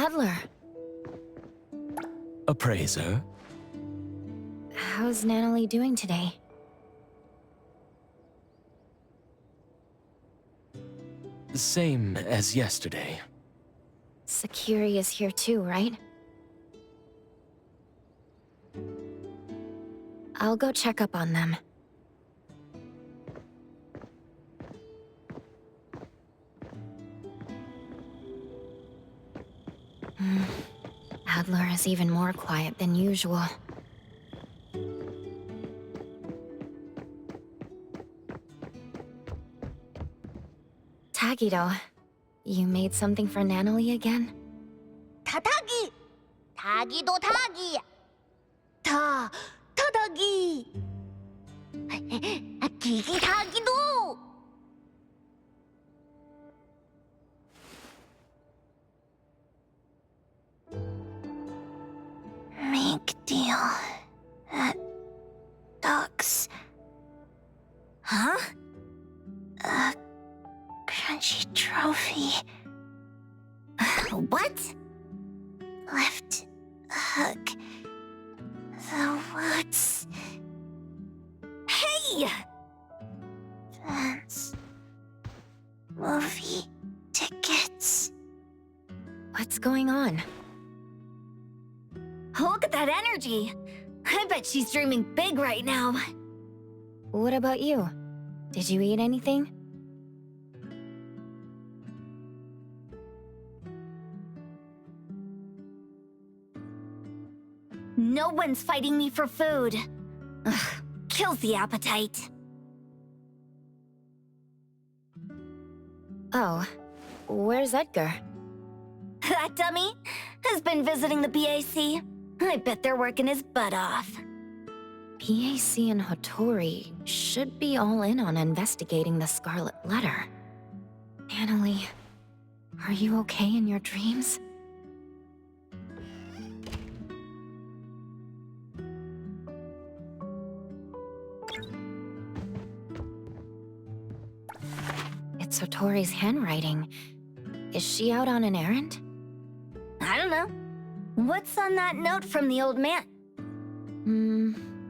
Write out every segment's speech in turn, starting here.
Adler, Appraiser? how's Natalie doing today? Same as yesterday. Sakiri is here too, right? I'll go check up on them. Adler is even more quiet than usual. Tagido, you made something for Natalie again? 타다기! 타기도 타기! 타다기! 기기 타기도! Make deal at Docks. Huh? A crunchy trophy. What? Left hook. The woods. Hey! Fans. Movie tickets. What's going on? Look at that energy. I bet she's dreaming big right now. What about you? Did you eat anything? No one's fighting me for food. Ugh, kills the appetite. Oh, where's Edgar? That dummy has been visiting the BAC. I bet they're working his butt off. BAC and Hotori should be all in on investigating the Scarlet Letter. Natalie, are you okay in your dreams? It's Hotori's handwriting. Is she out on an errand? I don't know. What's on that note from the old man?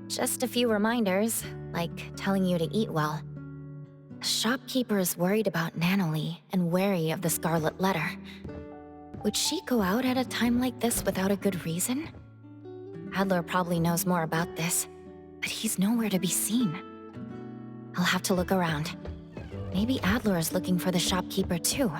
Just a few reminders, like telling you to eat well. The shopkeeper is worried about Natalie and wary of the Scarlet Letter. Would she go out at a time like this without a good reason? Adler probably knows more about this, but he's nowhere to be seen. I'll have to look around. Maybe Adler is looking for the shopkeeper too.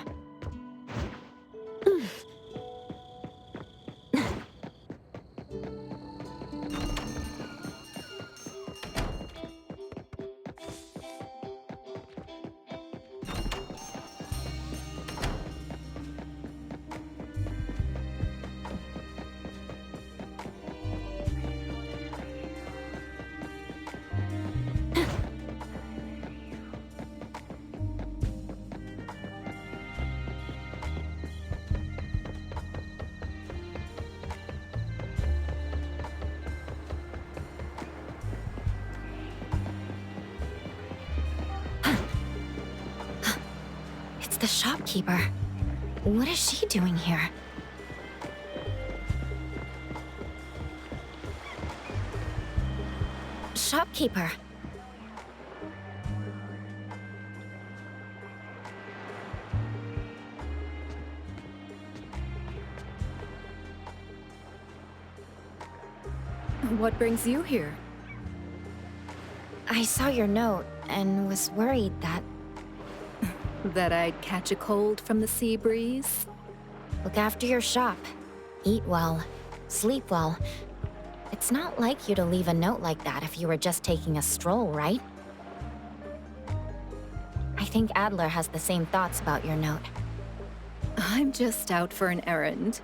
The shopkeeper. What is she doing here? Shopkeeper. What brings you here? I saw your note and was worried that... That I'd catch a cold from the sea breeze? Look after your shop. Eat well. Sleep well. It's not like you to leave a note like that if you were just taking a stroll, right? I think Adler has the same thoughts about your note. I'm just out for an errand.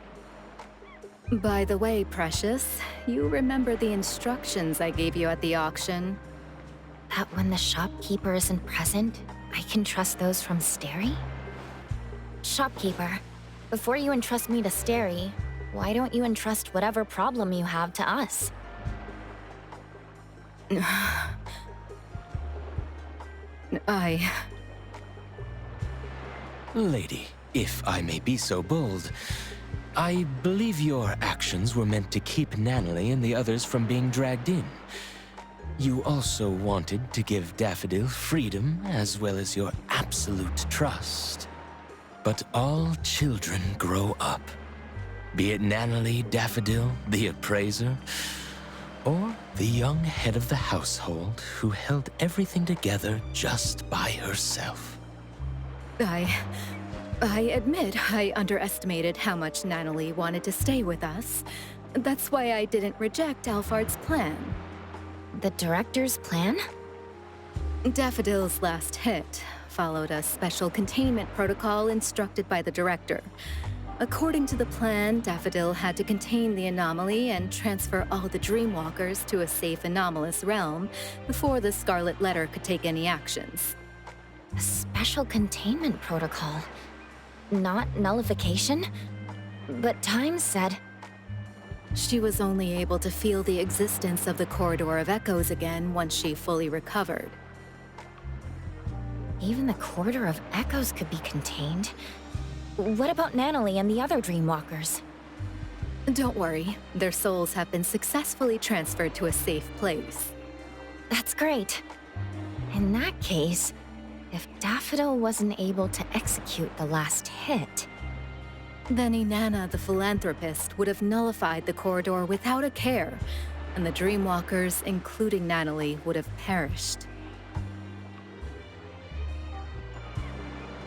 By the way, Precious, you remember the instructions I gave you at the auction? That when the shopkeeper isn't present, I can trust those from Steri? Shopkeeper, before you entrust me to Steri, why don't you entrust whatever problem you have to us? Lady, if I may be so bold, I believe your actions were meant to keep Natalie and the others from being dragged in. You also wanted to give Daffodil freedom as well as your absolute trust. But all children grow up. Be it Natalie Daffodil, the appraiser, or the young head of the household who held everything together just by herself. I admit I underestimated how much Natalie wanted to stay with us. That's why I didn't reject Alphard's plan. The director's plan? Daffodil's last hit followed a special containment protocol instructed by the director. According to the plan, Daffodil had to contain the anomaly and transfer all the Dreamwalkers to a safe anomalous realm before the Scarlet Letter could take any actions. A special containment protocol. Not nullification? But Time said... She was only able to feel the existence of the Corridor of Echoes again once she fully recovered. Even the Corridor of Echoes could be contained. What about Natalie and the other Dreamwalkers? Don't worry, their souls have been successfully transferred to a safe place. That's great. In that case, if Daffodil wasn't able to execute the last hit... Then Inanna the Philanthropist would have nullified the corridor without a care, and the Dreamwalkers, including Natalie, would have perished.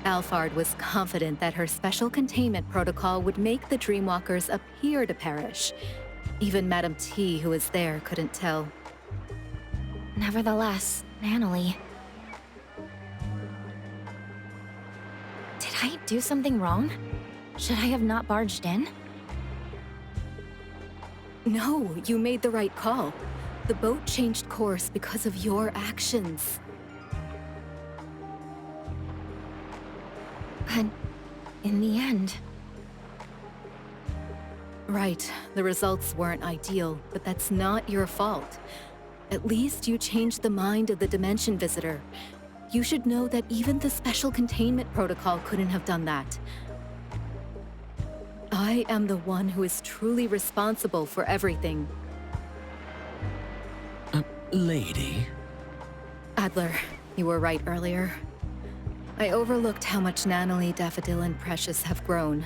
Alphard was confident that her special containment protocol would make the Dreamwalkers appear to perish. Even Madame T, who was there, couldn't tell. Nevertheless, Natalie... Did I do something wrong? Should I have not barged in? No, you made the right call. The boat changed course because of your actions. But in the end... Right, the results weren't ideal, but that's not your fault. At least you changed the mind of the Dimension Visitor. You should know that even the special containment protocol couldn't have done that. I am the one who is truly responsible for everything. Lady? Adler, you were right earlier. I overlooked how much Natalie, Daffodil, and Precious have grown.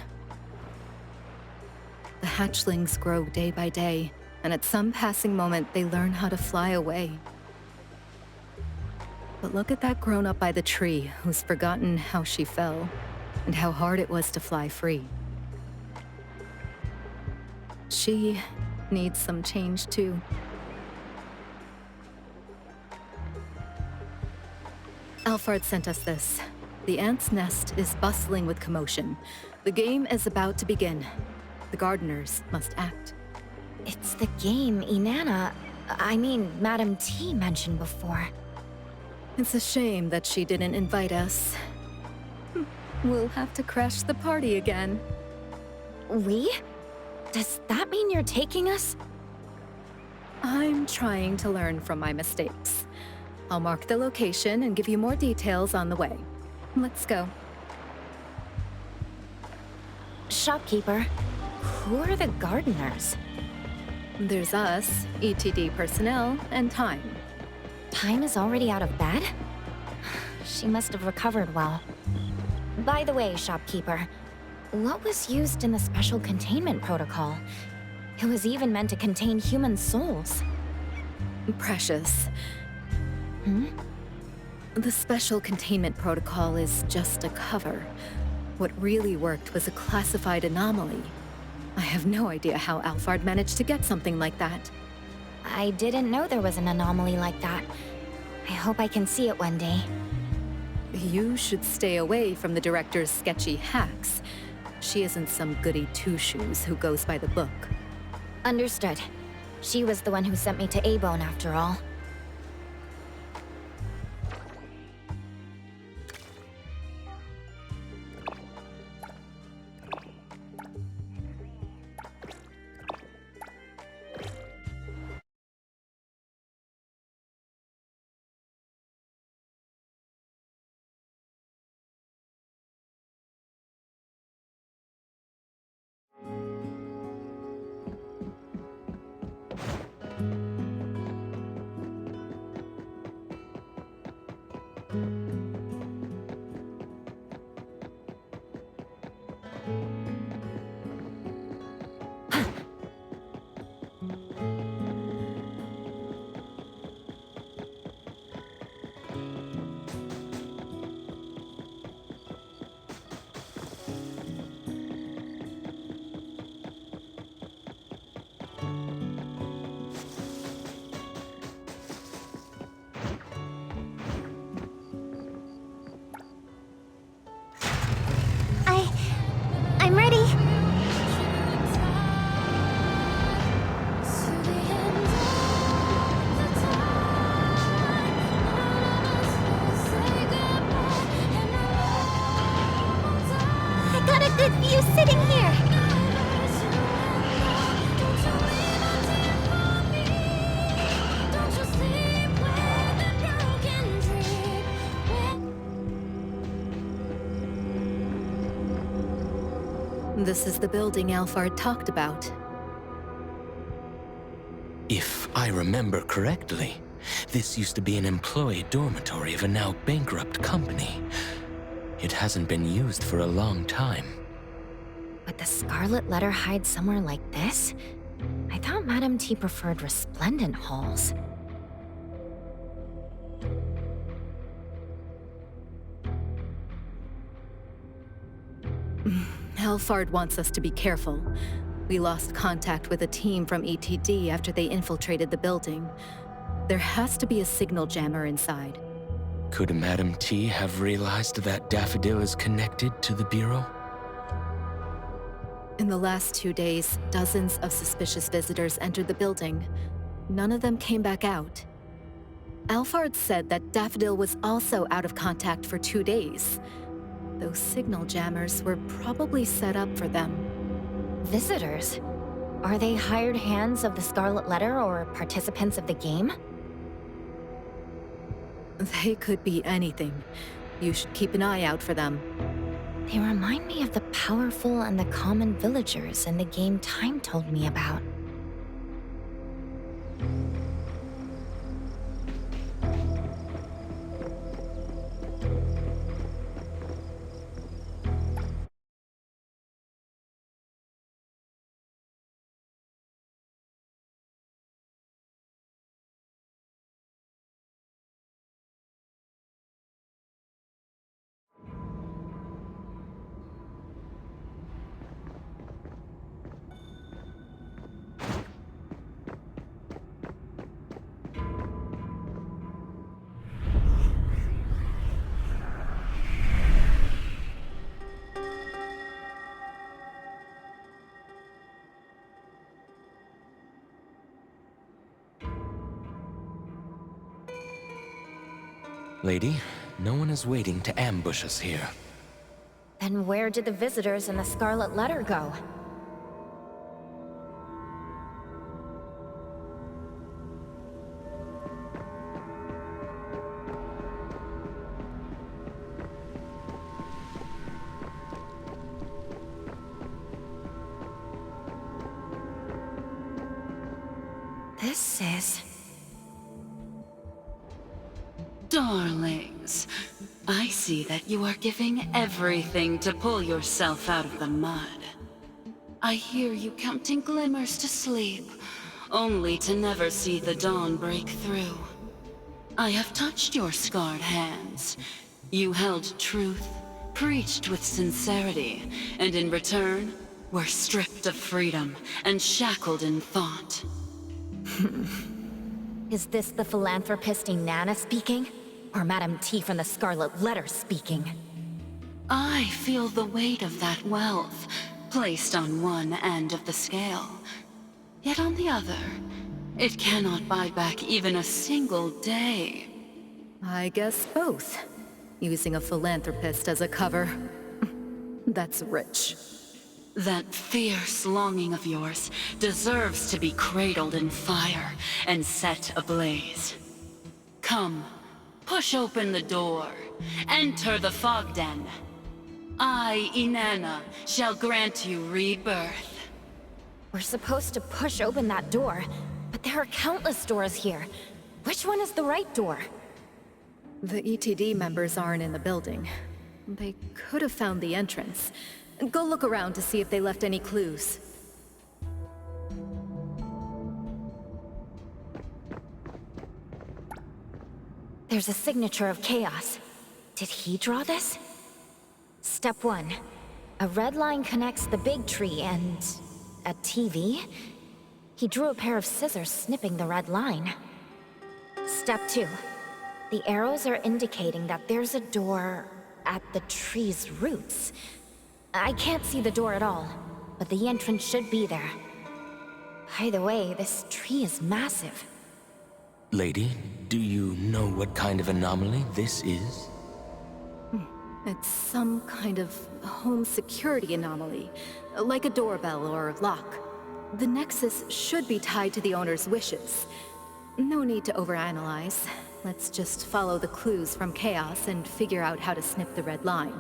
The hatchlings grow day by day, and at some passing moment they learn how to fly away. But look at that grown-up by the tree who's forgotten how she fell, and how hard it was to fly free. She needs some change too. Alphard sent us this. The ant's nest is bustling with commotion. The game is about to begin. The gardeners must act. It's the game Madame T mentioned before. It's a shame that she didn't invite us. We'll have to crash the party again. We? Does that mean you're taking us? I'm trying to learn from my mistakes. I'll mark the location and give you more details on the way. Let's go. Shopkeeper, who are the gardeners? There's us, ETD personnel, and Time. Time is already out of bed? She must have recovered well. By the way, Shopkeeper, what was used in the special containment protocol? It was even meant to contain human souls. Precious. The special containment protocol is just a cover. What really worked was a classified anomaly. I have no idea how Alphard managed to get something like that. I didn't know there was an anomaly like that. I hope I can see it one day. You should stay away from the director's sketchy hacks. She isn't some goody two-shoes who goes by the book. Understood. She was the one who sent me to A-Bone after all. I'm ready. I got a good view sitting here. This is the building Alphard talked about. If I remember correctly, this used to be an employee dormitory of a now bankrupt company. It hasn't been used for a long time. Would the Scarlet Letter hide somewhere like this? I thought Madame T preferred resplendent halls. Alphard wants us to be careful. We lost contact with a team from ETD after they infiltrated the building. There has to be a signal jammer inside. Could Madame T have realized that Daffodil is connected to the Bureau? In the last 2 days, dozens of suspicious visitors entered the building. None of them came back out. Alphard said that Daffodil was also out of contact for 2 days. Those signal jammers were probably set up for them. Visitors? Are they hired hands of the Scarlet Letter or participants of the game? They could be anything. You should keep an eye out for them. They remind me of the powerful and the common villagers in the game Time told me about. Lady, no one is waiting to ambush us here. Then where did the visitors in the Scarlet Letter go? This is... Darlings, I see that you are giving everything to pull yourself out of the mud. I hear you counting glimmers to sleep, only to never see the dawn break through. I have touched your scarred hands. You held truth, preached with sincerity, and in return, were stripped of freedom and shackled in thought. Is this the philanthropist Inanna speaking? Or Madame T from the Scarlet Letter speaking? I feel the weight of that wealth, placed on one end of the scale. Yet on the other, it cannot buy back even a single day. I guess both. Using a philanthropist as a cover. That's rich. That fierce longing of yours deserves to be cradled in fire and set ablaze. Come, push open the door. Enter the Fogden. I, Inanna, shall grant you rebirth. We're supposed to push open that door, but there are countless doors here. Which one is the right door? The ETD members aren't in the building. They could have found the entrance. Go look around to see if they left any clues. There's a signature of chaos. Did he draw this? Step 1. A red line connects the big tree and... a TV? He drew a pair of scissors snipping the red line. Step 2. The arrows are indicating that there's a door at the tree's roots. I can't see the door at all, but the entrance should be there. By the way, this tree is massive. Lady, do you know what kind of anomaly this is? It's some kind of home security anomaly, like a doorbell or lock. The nexus should be tied to the owner's wishes. No need to overanalyze. Let's just follow the clues from Chaos and figure out how to snip the red line.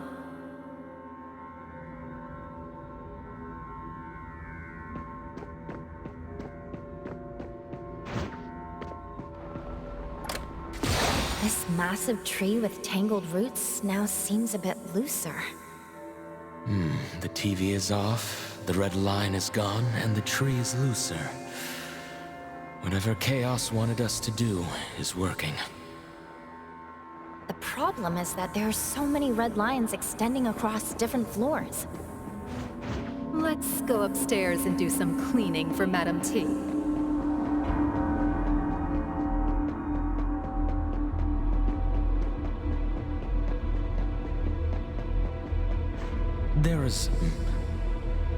This massive tree with tangled roots now seems a bit looser. The TV is off, the red line is gone, and the tree is looser. Whatever Chaos wanted us to do is working. The problem is that there are so many red lines extending across different floors. Let's go upstairs and do some cleaning for Madame T.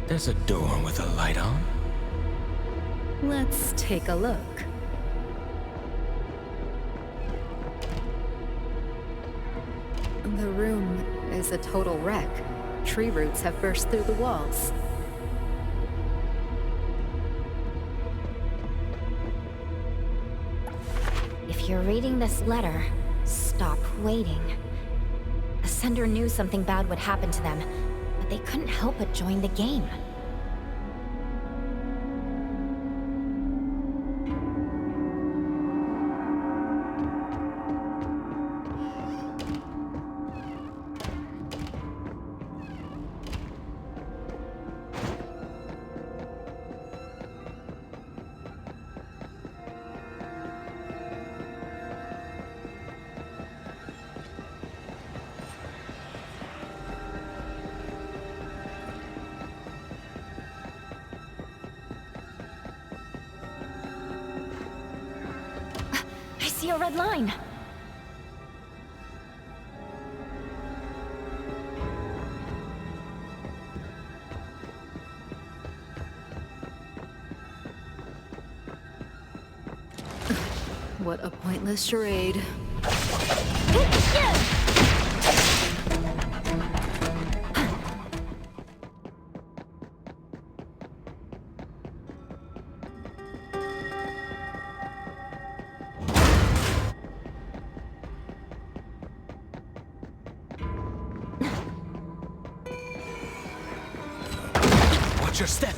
There's a door with a light on. Let's take a look. The room is a total wreck. Tree roots have burst through the walls. If you're reading this letter, stop waiting. The sender knew something bad would happen to them, but they couldn't help but join the game. I see a red line. What a pointless charade. Watch your step!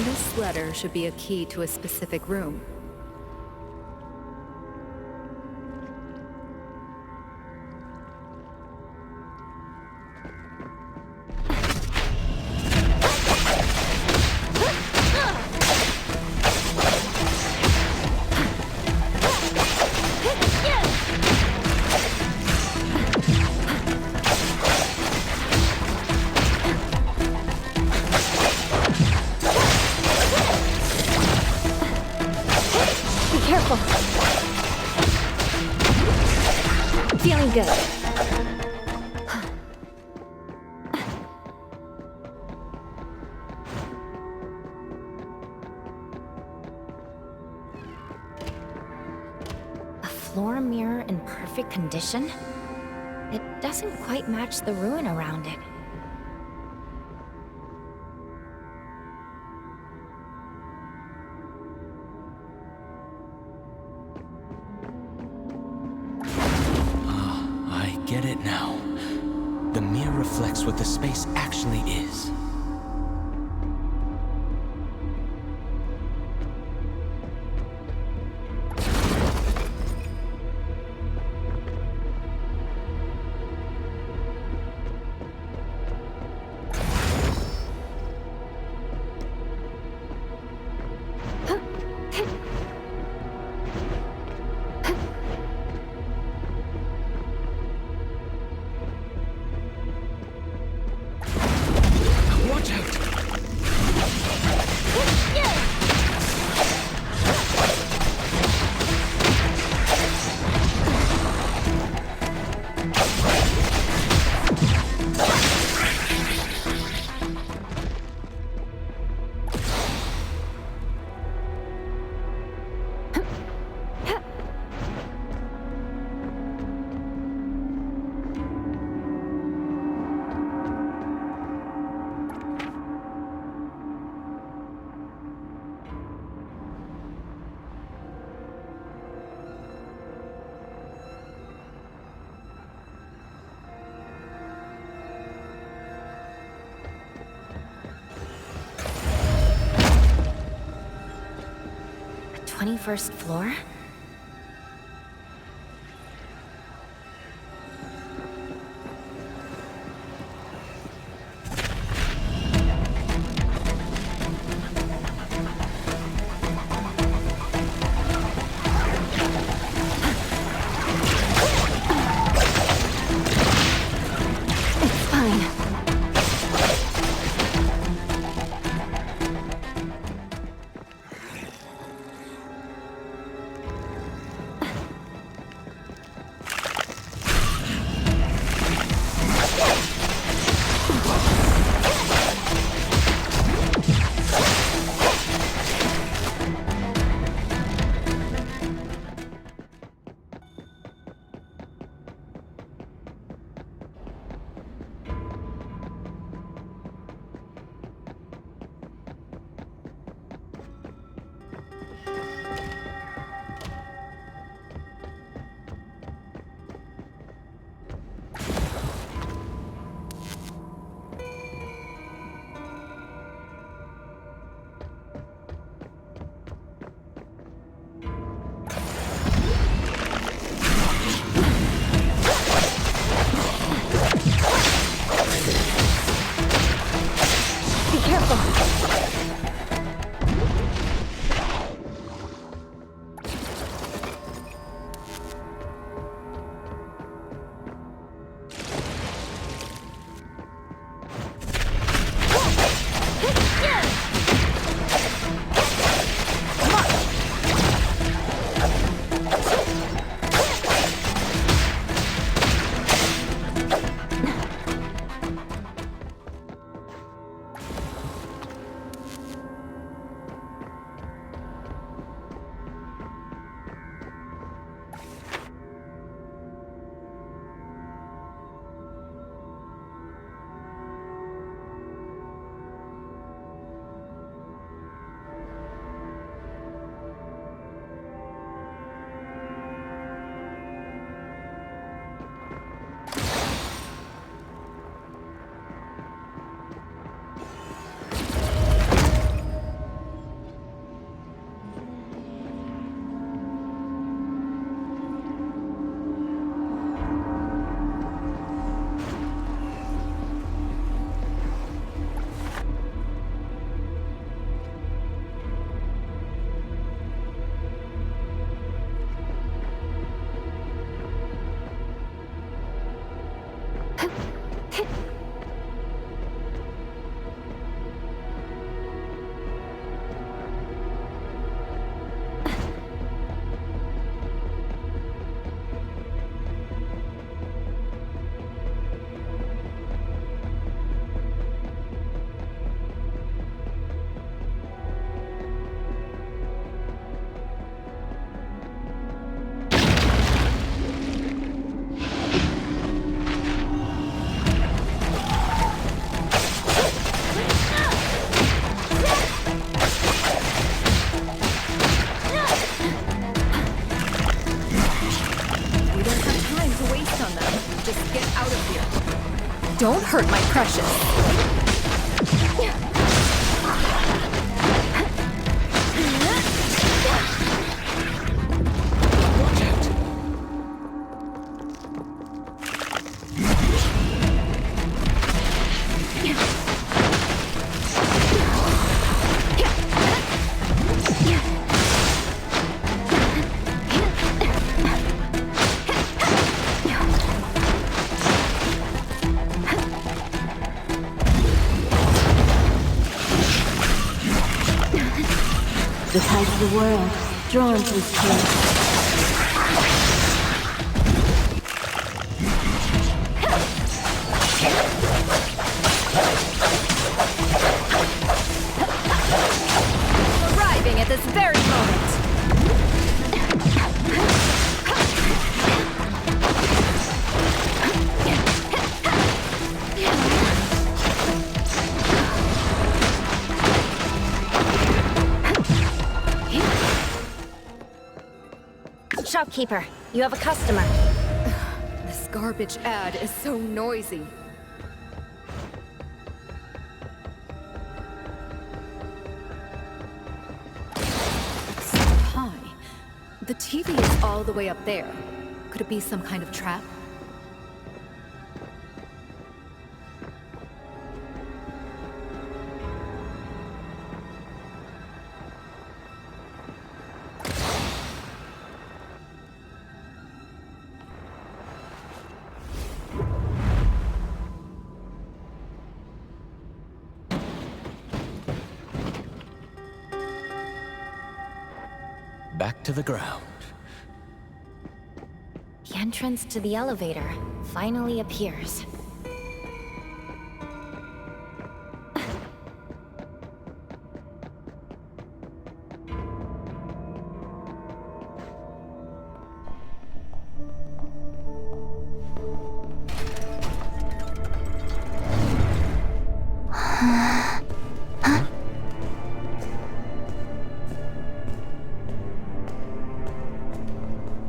This letter should be a key to a specific room. Careful. Feeling good. A floor mirror in perfect condition? It doesn't quite match the ruin around it. Get it now. The mirror reflects what the space actually is. Watch out! The 21st floor? Don't hurt my precious. The tides of the world, drawn to his place. Arriving at this very moment. Shopkeeper, you have a customer. This garbage ad is so noisy. So high. The TV is all the way up there. Could it be some kind of trap? Back to the ground. The entrance to the elevator finally appears.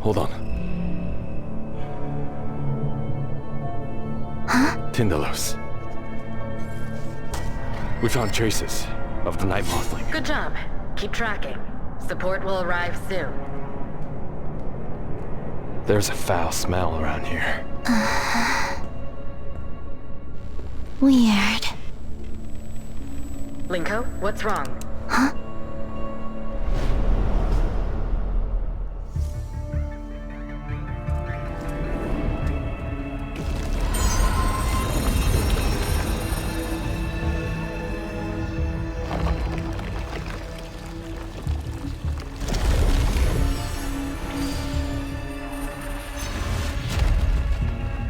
Hold on. Tindalos. We found traces of the night mothling. Good job. Keep tracking. Support will arrive soon. There's a foul smell around here. Weird. Linko, what's wrong?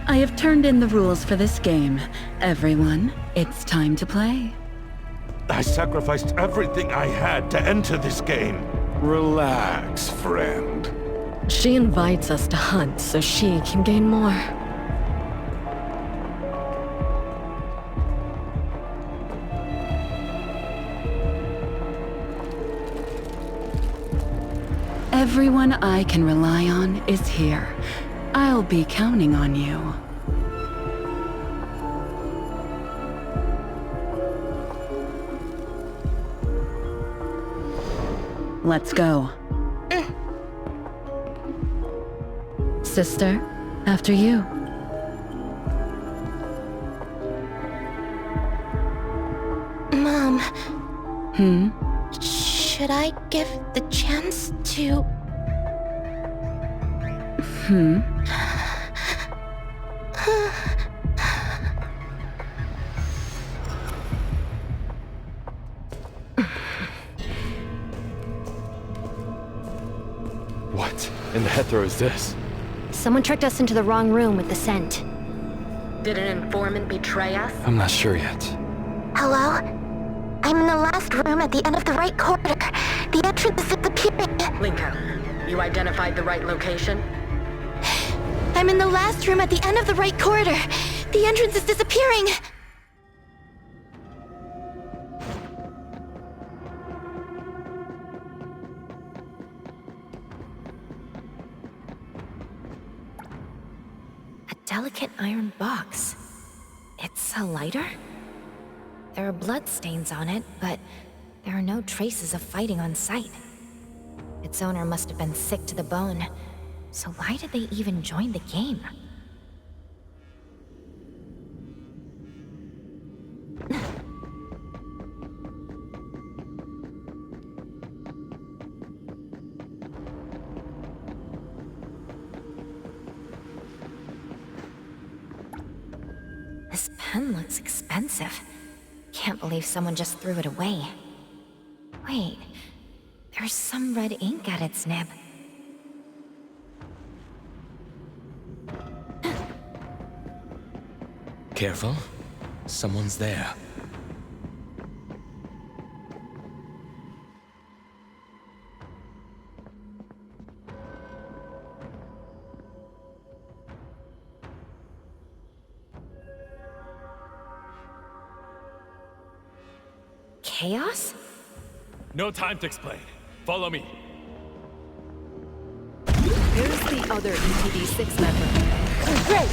I have turned in the rules for this game. Everyone, it's time to play. I sacrificed everything I had to enter this game. Relax, friend. She invites us to hunt so she can gain more. Everyone I can rely on is here. I'll be counting on you. Let's go. Sister, after you. Mom, Hmm? should I give the chance to... Hmm? What in the heathrow is this? Someone tricked us into the wrong room with the scent. Did an informant betray us? I'm not sure yet. Hello? I'm in the last room at the end of the right corridor. The entrance is disappearing. Linko, you identified the right location? I'm in the last room at the end of the right corridor. The entrance is disappearing. A delicate iron box. It's a lighter? There are blood stains on it, but there are no traces of fighting on sight. Its owner must have been sick to the bone, so why did they even join the game? This pen looks expensive. Can't believe someone just threw it away. Wait, there's some red ink at its nib. Careful. Someone's there. Chaos? No time to explain. Follow me. Here's the other EPD-6 member. Great!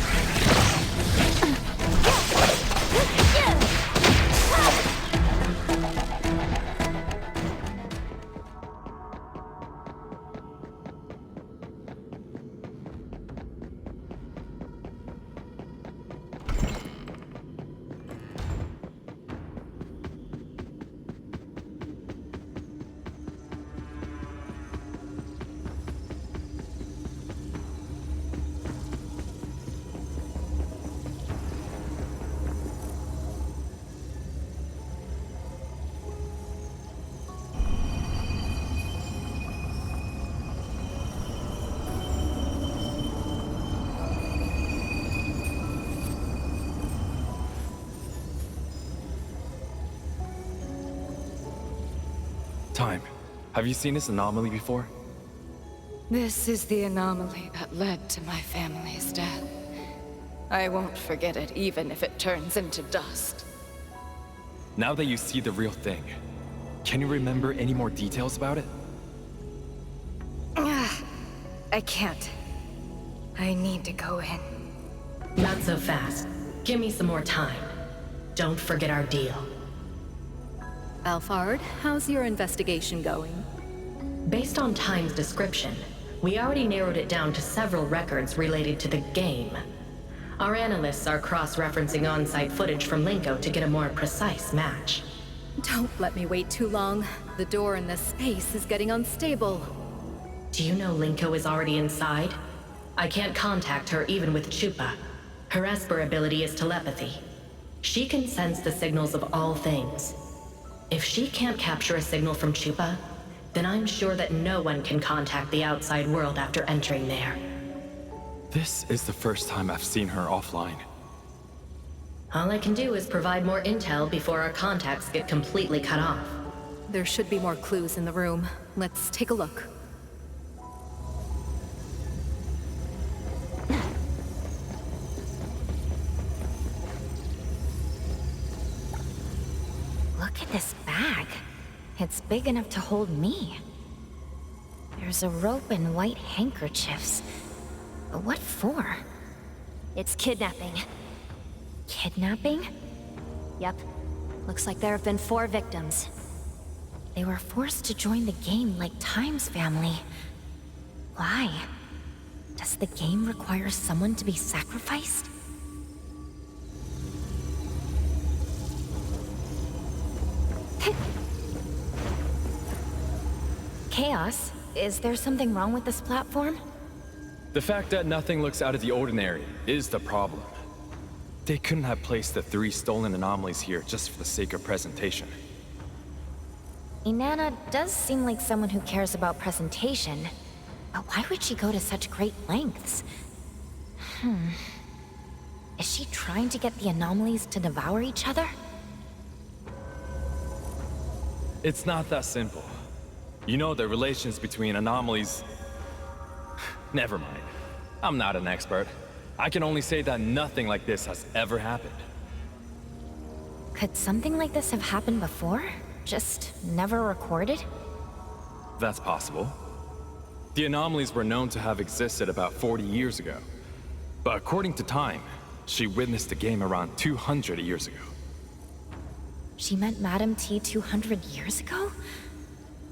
Time. Have you seen this anomaly before? This is the anomaly that led to my family's death. I won't forget it even if it turns into dust. Now that you see the real thing, can you remember any more details about it? I can't. I need to go in. Not so fast. Give me some more time. Don't forget our deal. Alphard, how's your investigation going? Based on Time's description, we already narrowed it down to several records related to the game. Our analysts are cross-referencing on-site footage from Linko to get a more precise match. Don't let me wait too long. The door in this space is getting unstable. Do you know Linko is already inside? I can't contact her even with Chupa. Her Esper ability is telepathy. She can sense the signals of all things. If she can't capture a signal from Chupa, then I'm sure that no one can contact the outside world after entering there. This is the first time I've seen her offline. All I can do is provide more intel before our contacts get completely cut off. There should be more clues in the room. Let's take a look. Look at this bag. It's big enough to hold me. There's a rope and white handkerchiefs. But what for? It's kidnapping. Kidnapping? Yep. Looks like there have been 4 victims. They were forced to join the game like Time's family. Why? Does the game require someone to be sacrificed? Chaos, is there something wrong with this platform? The fact that nothing looks out of the ordinary is the problem. They couldn't have placed the 3 stolen anomalies here just for the sake of presentation. Inanna does seem like someone who cares about presentation, but why would she go to such great lengths? Is she trying to get the anomalies to devour each other? It's not that simple. You know the relations between anomalies... Never mind. I'm not an expert. I can only say that nothing like this has ever happened. Could something like this have happened before? Just never recorded? That's possible. The anomalies were known to have existed about 40 years ago. But according to Time, She witnessed the game around 200 years ago. She met Madame T 200 years ago?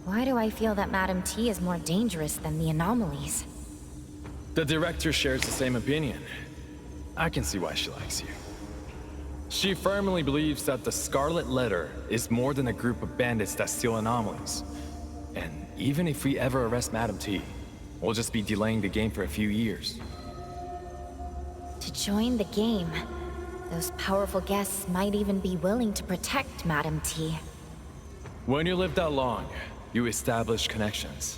Why do I feel that Madame T is more dangerous than the anomalies? The director shares the same opinion. I can see why she likes you. She firmly believes that the Scarlet Letter is more than a group of bandits that steal anomalies. And even if we ever arrest Madame T, we'll just be delaying the game for a few years. To join the game, those powerful guests might even be willing to protect Madame T. When you live that long, you establish connections.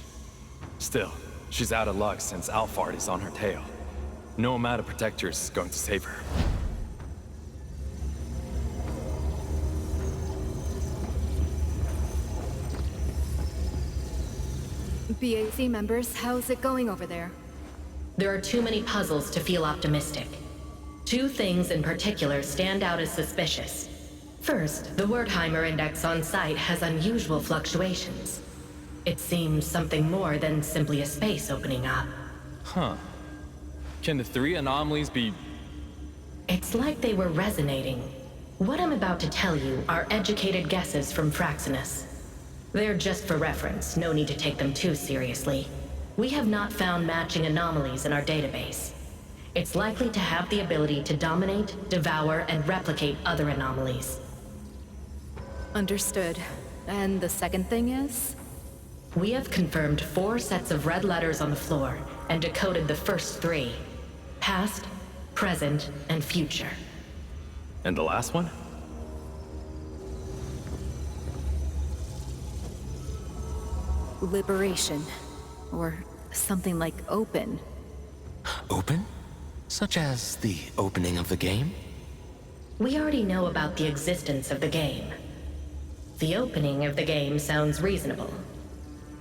Still, she's out of luck since Alphard is on her tail. No amount of protectors is going to save her. BAC members, how's it going over there? There are too many puzzles to feel optimistic. Two things in particular stand out as suspicious. First, the Wertheimer index on site has unusual fluctuations. It seems something more than simply a space opening up. Huh. Can the three anomalies be... It's like they were resonating. What I'm about to tell you are educated guesses from Fraxinus. They're just for reference, no need to take them too seriously. We have not found matching anomalies in our database. It's likely to have the ability to dominate, devour, and replicate other anomalies. Understood. And the second thing is? We have confirmed 4 sets of red letters on the floor and decoded the first 3. Past, present, and future. And the last one? Liberation. Or something like open. Open? Such as the opening of the game? We already know about the existence of the game. The opening of the game sounds reasonable.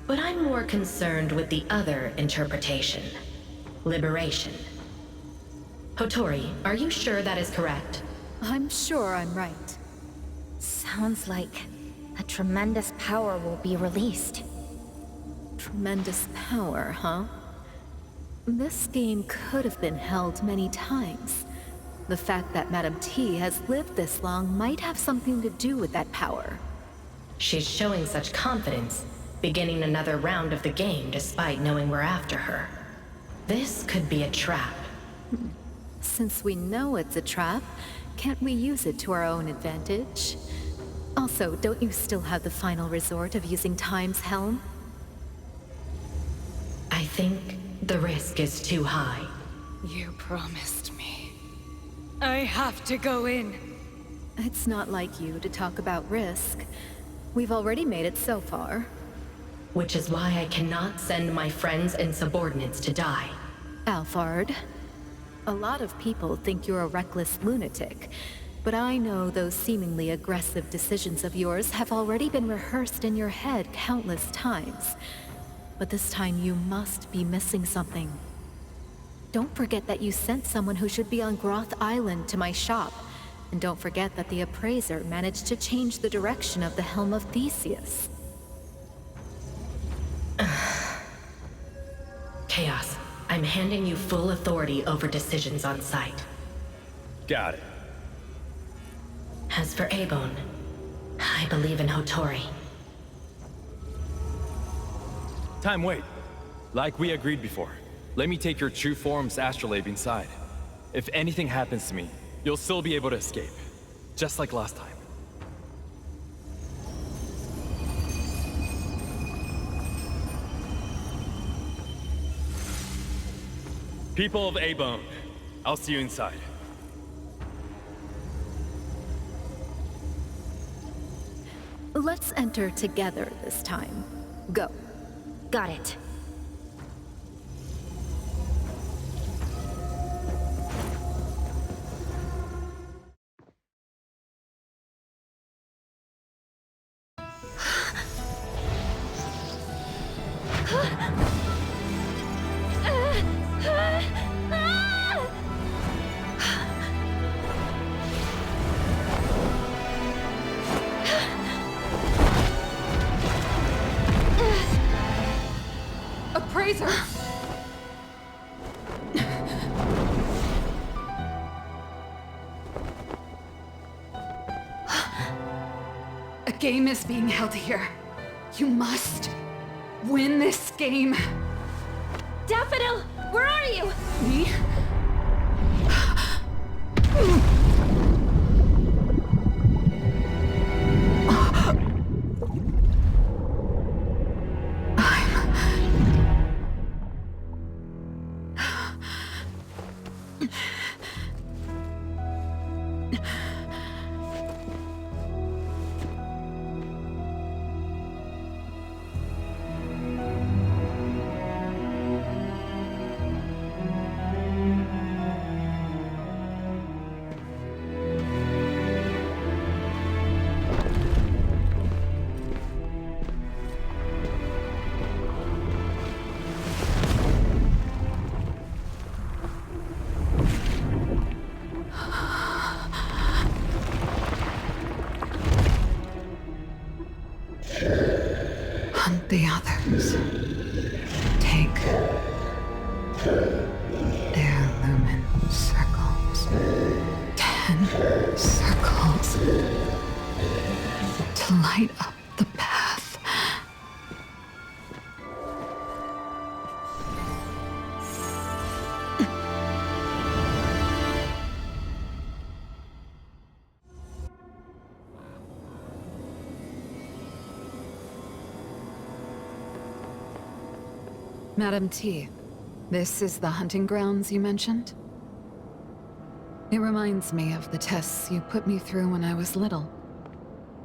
But I'm more concerned with the other interpretation. Liberation. Hotori, are you sure that is correct? I'm sure I'm right. Sounds like a tremendous power will be released. Tremendous power, huh? This game could have been held many times. The fact that Madame T has lived this long might have something to do with that power. She's showing such confidence, beginning another round of the game despite knowing we're after her. This could be a trap. Since we know it's a trap, can't we use it to our own advantage? Also, don't you still have the final resort of using Time's helm? I think the risk is too high. You promised me. I have to go in. It's not like you to talk about risk. We've already made it so far. Which is why I cannot send my friends and subordinates to die. Alphard, a lot of people think you're a reckless lunatic, but I know those seemingly aggressive decisions of yours have already been rehearsed in your head countless times. But this time you must be missing something. Don't forget that you sent someone who should be on Groth Island to my shop. And don't forget that the appraiser managed to change the direction of the Helm of Theseus. Chaos, I'm handing you full authority over decisions on site. Got it. As for Abone, I believe in Hotori. Time, wait. Like we agreed before, let me take your true form's astrolabe inside. If anything happens to me, you'll still be able to escape. Just like last time. People of Abone, I'll see you inside. Let's enter together this time. Go. Got it. game is being held here. You must win this game. Daffodil, where are you? Me? Hunt the others. Take their lumen circles. 10 circles. To light up the path. Madam T, this is the hunting grounds you mentioned? It reminds me of the tests you put me through when I was little.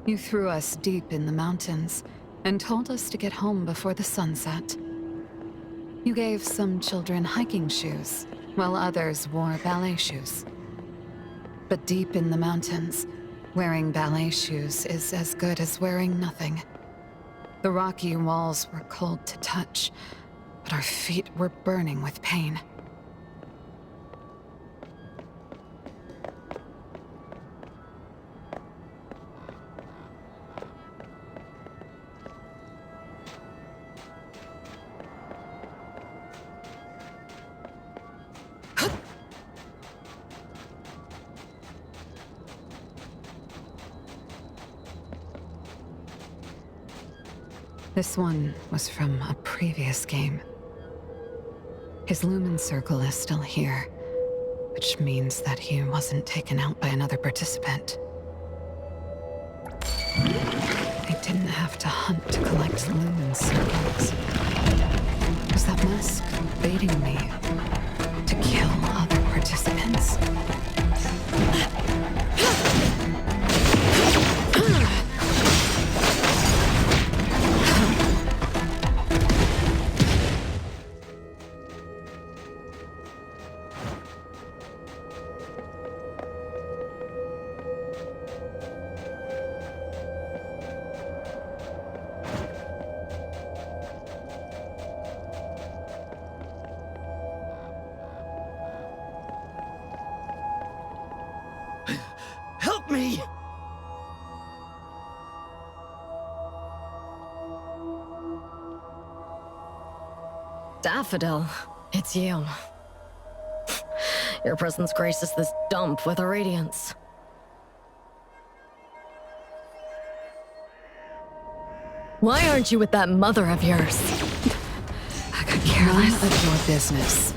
You threw us deep in the mountains and told us to get home before the sunset. You gave some children hiking shoes, while others wore ballet shoes. But deep in the mountains, wearing ballet shoes is as good as wearing nothing. The rocky walls were cold to touch, but our feet were burning with pain. This one was from a previous game. His lumen circle is still here, which means that he wasn't taken out by another participant. I didn't have to hunt to collect lumen circles. Was that mask baiting me to kill other participants? Me! Daffodil, it's you. Your presence graces this dump with a radiance. Why aren't you with that mother of yours? I could care less of your business.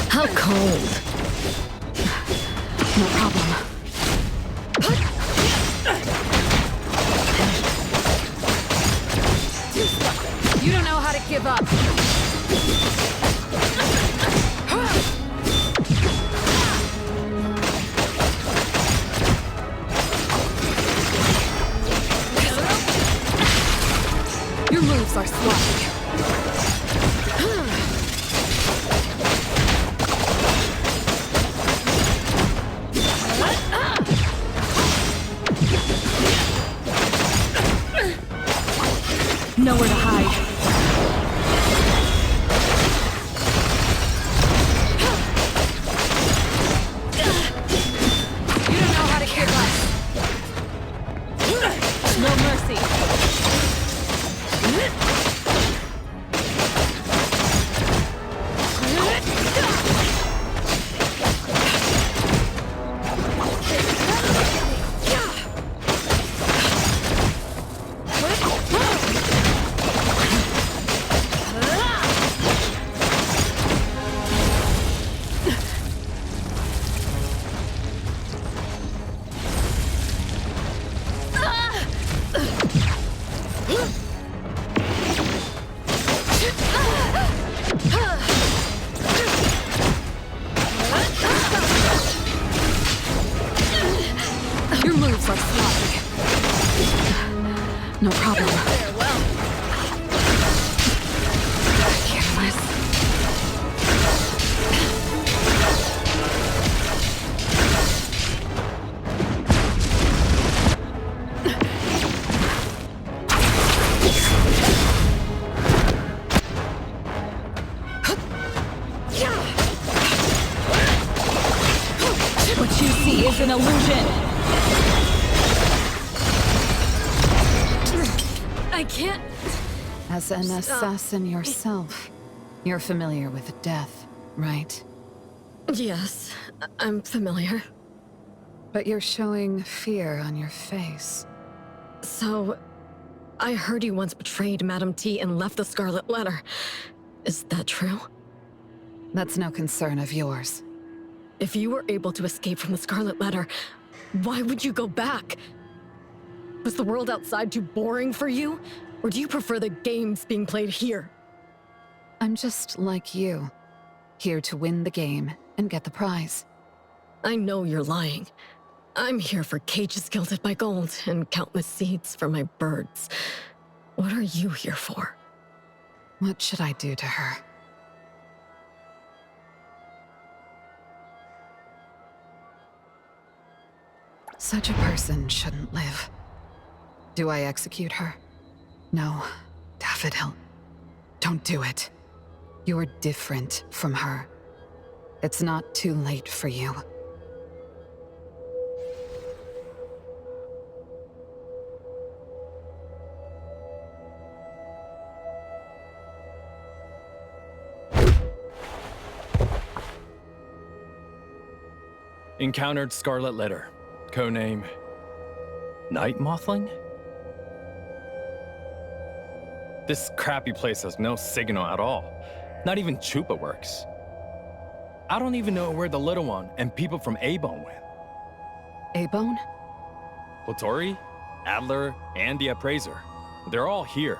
How cold. No problem. You don't know how to give up. Your moves are sloppy. Nowhere to hide. You don't know how to kick us. No mercy. No problem. Careless. What you see is an illusion. I can't... As an assassin yourself, you're familiar with death, right? Yes, I'm familiar. But you're showing fear on your face. So, I heard you once betrayed Madame T and left the Scarlet Letter. Is that true? That's no concern of yours. If you were able to escape from the Scarlet Letter, why would you go back? Was the world outside too boring for you? Or do you prefer the games being played here? I'm just like you, here to win the game and get the prize. I know you're lying. I'm here for cages gilded by gold and countless seeds for my birds. What are you here for? What should I do to her? Such a person shouldn't live. Do I execute her? No, Daffodil. Don't do it. You're different from her. It's not too late for you. Encountered Scarlet Letter. Codename... Night Mothling? This crappy place has no signal at all. Not even Chupa works. I don't even know where the little one and people from A-Bone went. A-Bone? Latori, Adler, and the Appraiser. They're all here.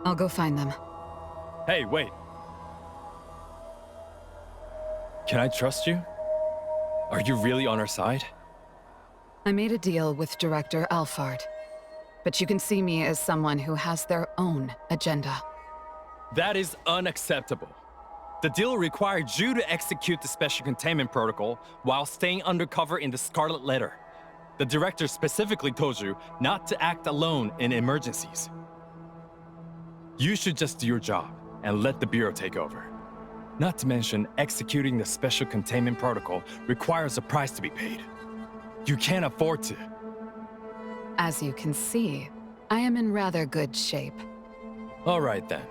I'll go find them. Hey, wait. Can I trust you? Are you really on our side? I made a deal with Director Alphard, but you can see me as someone who has their own agenda. That is unacceptable. The deal required you to execute the special containment protocol while staying undercover in the Scarlet Letter. The director specifically told you not to act alone in emergencies. You should just do your job and let the Bureau take over. Not to mention, executing the special containment protocol requires a price to be paid. You can't afford to. As you can see, I am in rather good shape. All right then.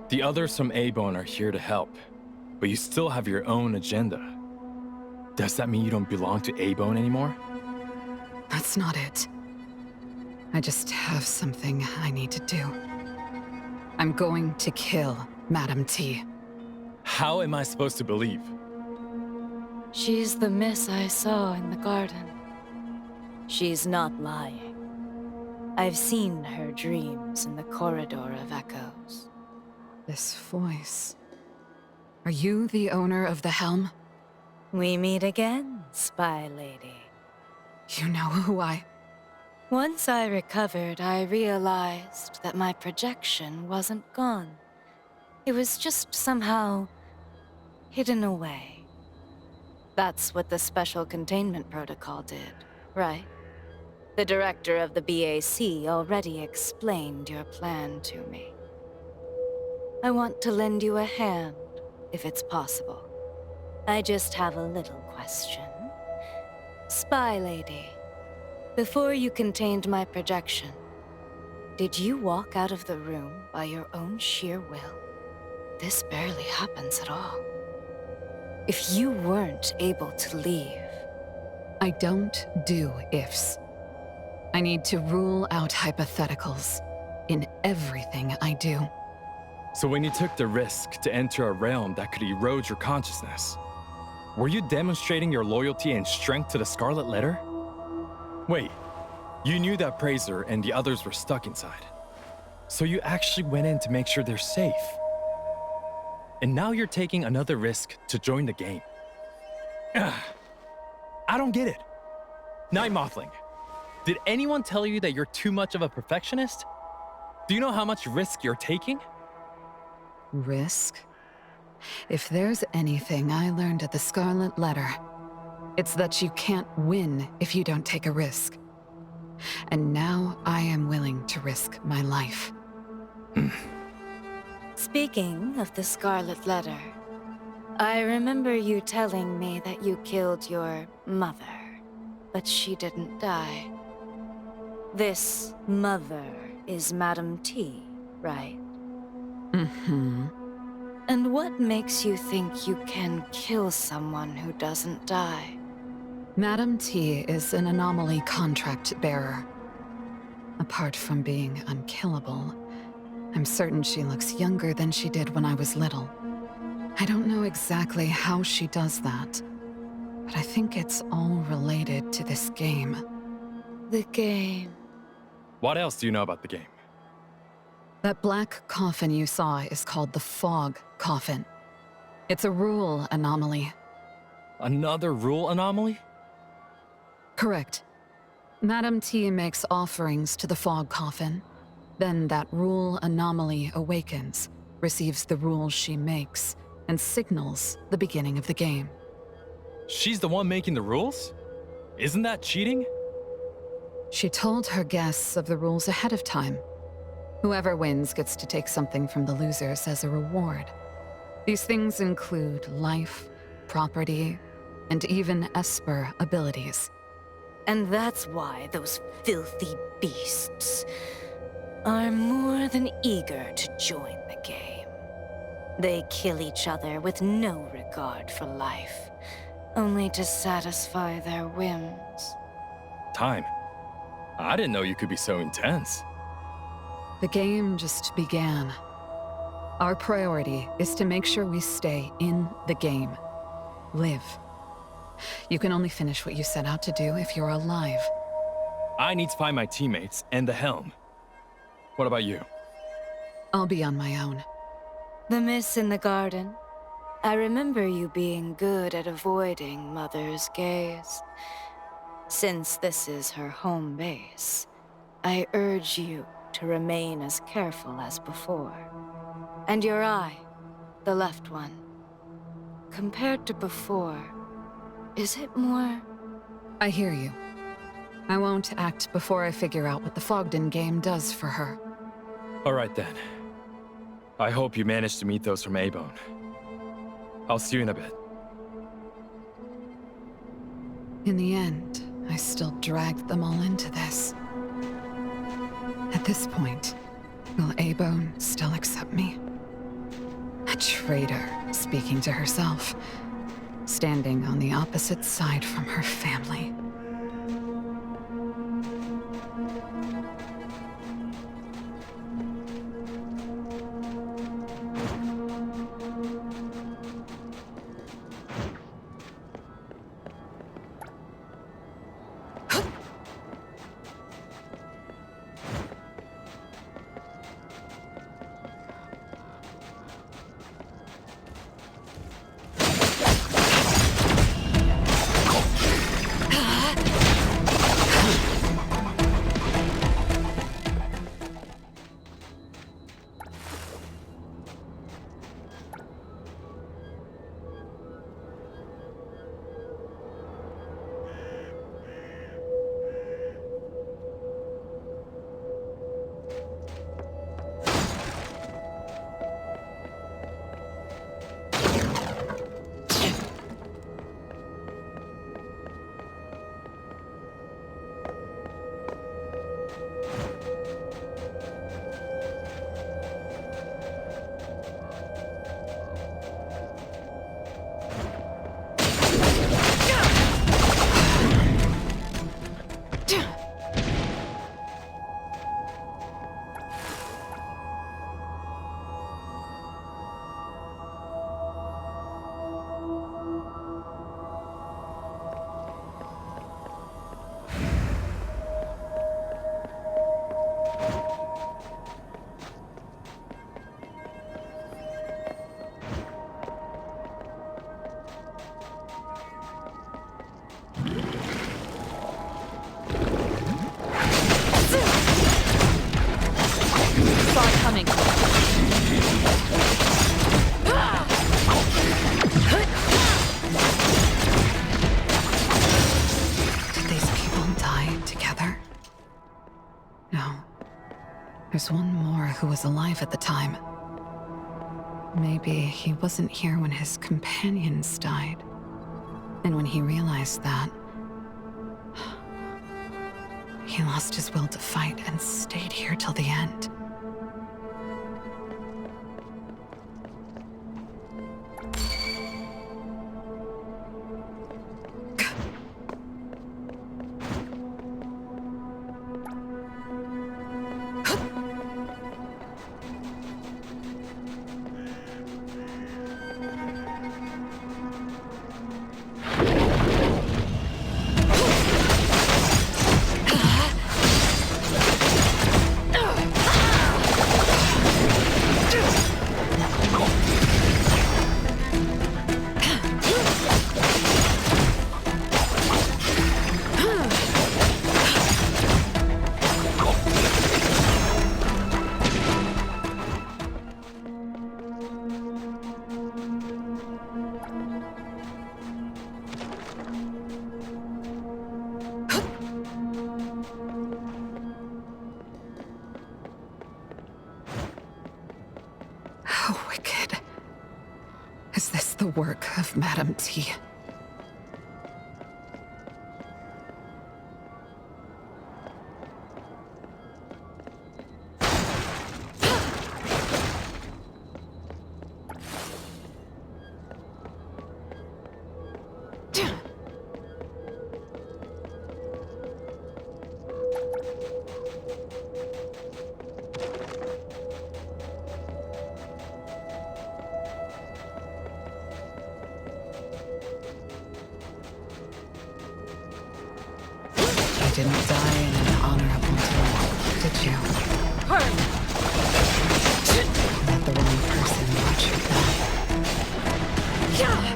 The others from A-Bone are here to help, but you still have your own agenda. Does that mean you don't belong to A-Bone anymore? That's not it. I just have something I need to do. I'm going to kill Madame T. How am I supposed to believe? She's the miss I saw in the garden. She's not lying. I've seen her dreams in the corridor of echoes. This voice... Are you the owner of the helm? We meet again, spy lady. You know who I... Once I recovered, I realized that my projection wasn't gone. It was just somehow hidden away. That's what the special containment protocol did, right? The director of the BAC already explained your plan to me. I want to lend you a hand, if it's possible. I just have a little question. Spy lady, before you contained my projection, did you walk out of the room by your own sheer will? This barely happens at all. If you weren't able to leave... I don't do ifs. I need to rule out hypotheticals in everything I do. So when you took the risk to enter a realm that could erode your consciousness, were you demonstrating your loyalty and strength to the Scarlet Letter? Wait, you knew that Praiser and the others were stuck inside. So you actually went in to make sure they're safe. And now you're taking another risk to join the game. Ugh. I don't get it. Night Mothling, Did anyone tell you that you're too much of a perfectionist? Do you know how much risk you're taking? Risk? If there's anything I learned at the Scarlet Letter, it's that you can't win if you don't take a risk. And now I am willing to risk my life. Speaking of the Scarlet Letter, I remember you telling me that you killed your mother, but she didn't die. This mother is Madam T, right? Mm-hmm. And what makes you think you can kill someone who doesn't die? Madam T is an anomaly contract bearer. Apart from being unkillable, I'm certain she looks younger than she did when I was little. I don't know exactly how she does that, but I think it's all related to this game. The game. What else do you know about the game? That black coffin you saw is called the Fog Coffin. It's a rule anomaly. Another rule anomaly? Correct. Madam T makes offerings to the Fog Coffin. Then that rule anomaly awakens, receives the rules she makes, and signals the beginning of the game. She's the one making the rules? Isn't that cheating? She told her guests of the rules ahead of time. Whoever wins gets to take something from the losers as a reward. These things include life, property, and even Esper abilities. And that's why those filthy beasts are more than eager to join the game. They kill each other with no regard for life, only to satisfy their whims. Time. I didn't know you could be so intense. The game just began. Our priority is to make sure we stay in the game. Live. You can only finish what you set out to do if you're alive. I need to find my teammates and the helm. What about you? I'll be on my own. The miss in the garden. I remember you being good at avoiding Mother's gaze. Since this is her home base, I urge you to remain as careful as before. And your eye, the left one. Compared to before, is it more... I hear you. I won't act before I figure out what the Fogden Game does for her. All right then. I hope you managed to meet those from A-Bone. I'll see you in a bit. In the end, I still dragged them all into this. At this point, will A-Bone still accept me? A traitor speaking to herself, standing on the opposite side from her family. coming. Did these people die together? No. There's one more who was alive at the time. Maybe he wasn't here when his companions died. And when he realized that, he lost his will to fight and stayed here till the end. How wicked. Is this the work of Madame T? You didn't die in an honorable death, did you? Let the wrong person watch your back. Yeah!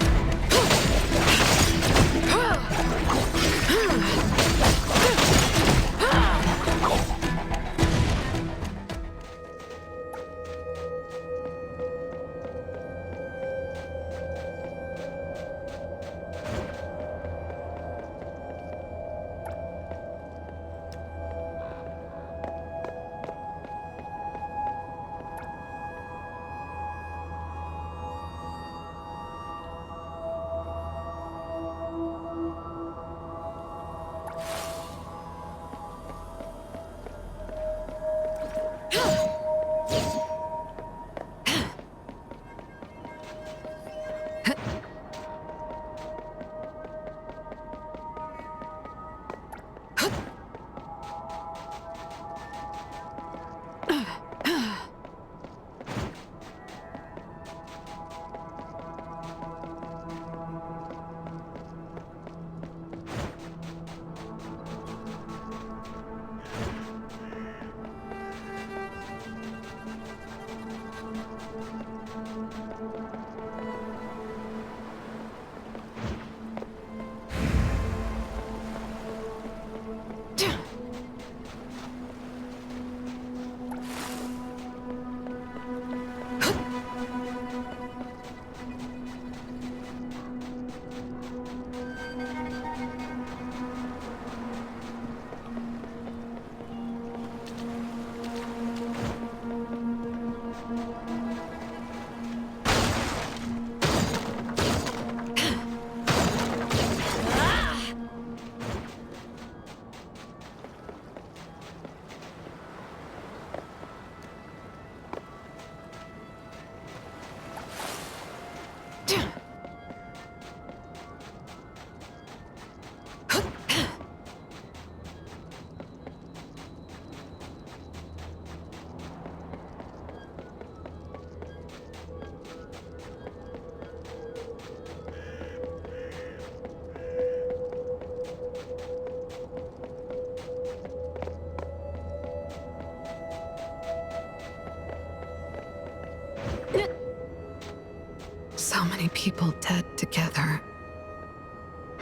So many people dead together.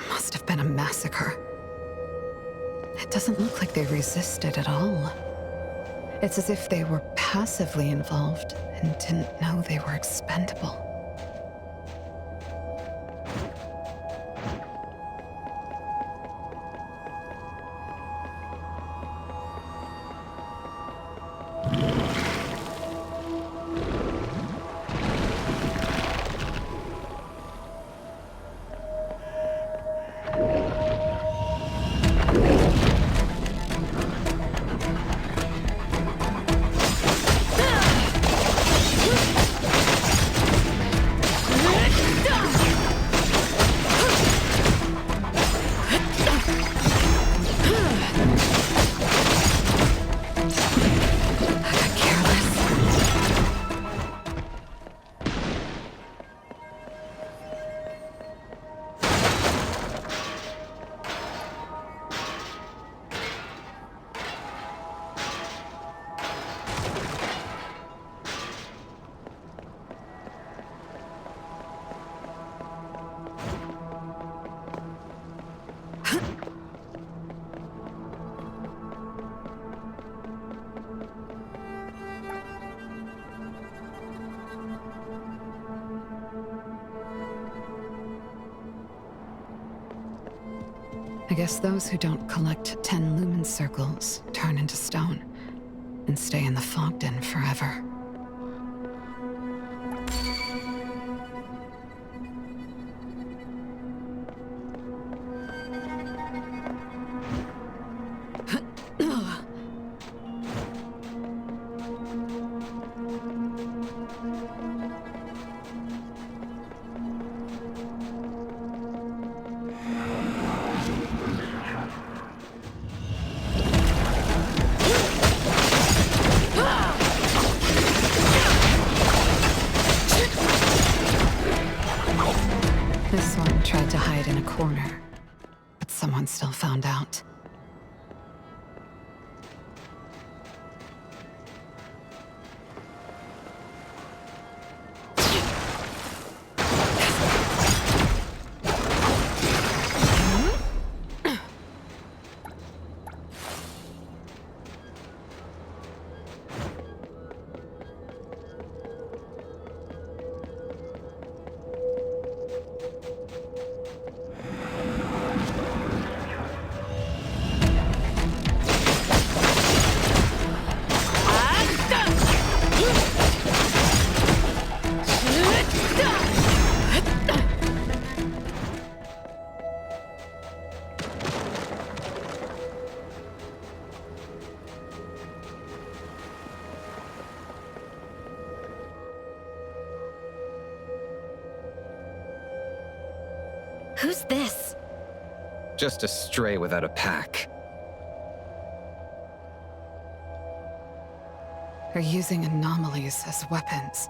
Must have been a massacre. It doesn't look like they resisted at all. It's as if they were passively involved and didn't know they were expendable. I guess those who don't collect 10 lumen circles turn into stone and stay in the Fogden forever. This one tried to hide in a corner, but someone still found out. Who's this? Just a stray without a pack. They're using anomalies as weapons.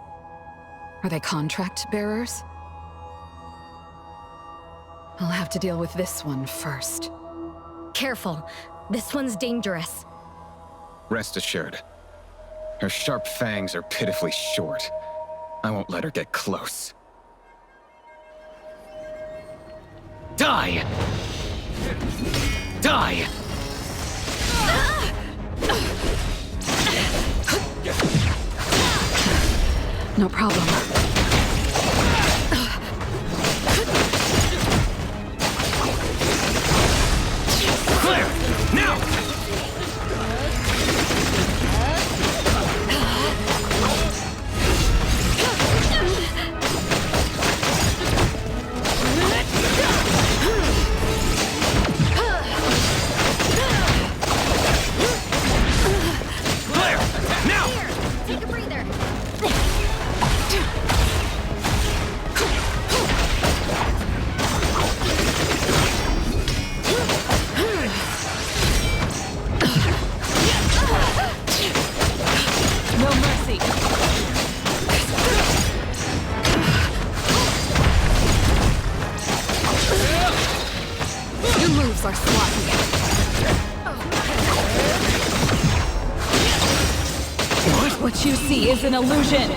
Are they contract bearers? I'll have to deal with this one first. Careful. This one's dangerous. Rest assured. Her sharp fangs are pitifully short. I won't let her get close. Die! Die! No problem. Clear! Now! Are sloppy. What you see is an illusion.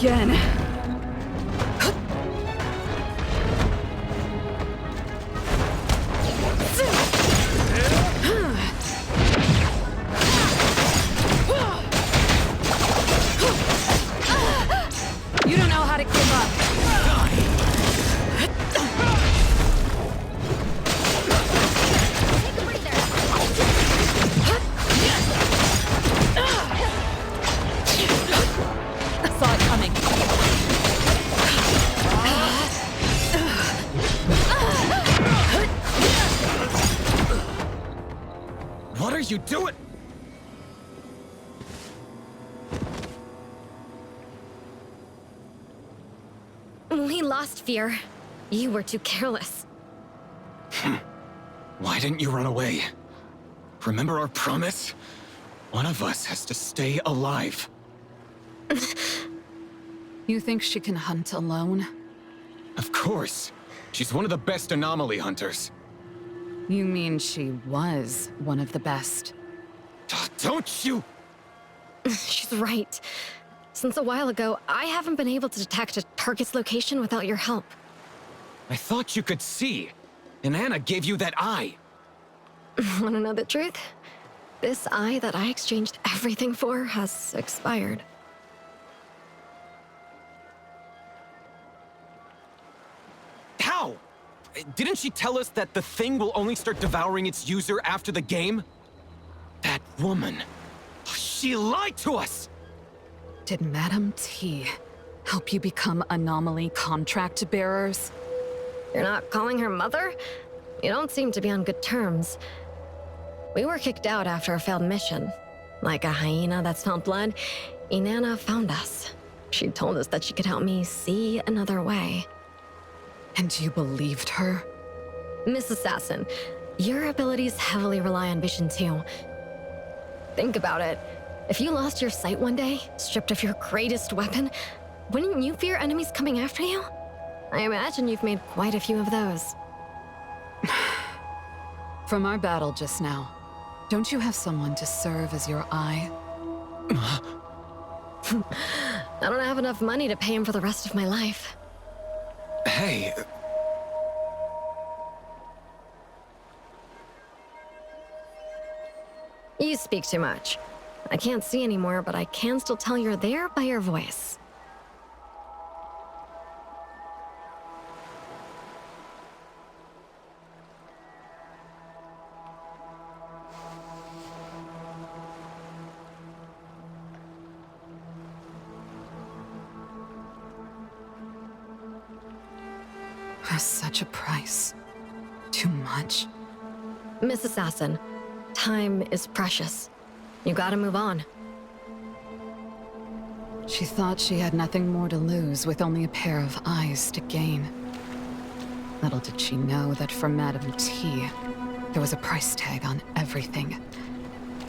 again. You don't know how to give up. I saw it coming. What are you doing? We lost Fear. You were too careless. Why didn't you run away? Remember our promise? One of us has to stay alive. You think she can hunt alone? Of course. She's one of the best anomaly hunters. You mean she was one of the best? Don't you? She's right. Since a while ago, I haven't been able to detect a target's location without your help. I thought you could see. And Anna gave you that eye. Wanna know the truth? This eye that I exchanged everything for has expired. How? Didn't she tell us that the thing will only start devouring its user after the game? That woman. She lied to us! Did Madame T help you become anomaly contract bearers? You're not calling her mother? You don't seem to be on good terms. We were kicked out after a failed mission. Like a hyena that smelled blood, Inanna found us. She told us that she could help me see another way. And you believed her? Miss Assassin, your abilities heavily rely on vision too. Think about it. If you lost your sight one day, stripped of your greatest weapon, wouldn't you fear enemies coming after you? I imagine you've made quite a few of those. From our battle just now, don't you have someone to serve as your eye? I don't have enough money to pay him for the rest of my life. Hey... You speak too much. I can't see anymore, but I can still tell you're there by your voice. Such a price. Too much. Miss Assassin, time is precious. You gotta move on. She thought she had nothing more to lose with only a pair of eyes to gain. Little did she know that for Madame T, there was a price tag on everything,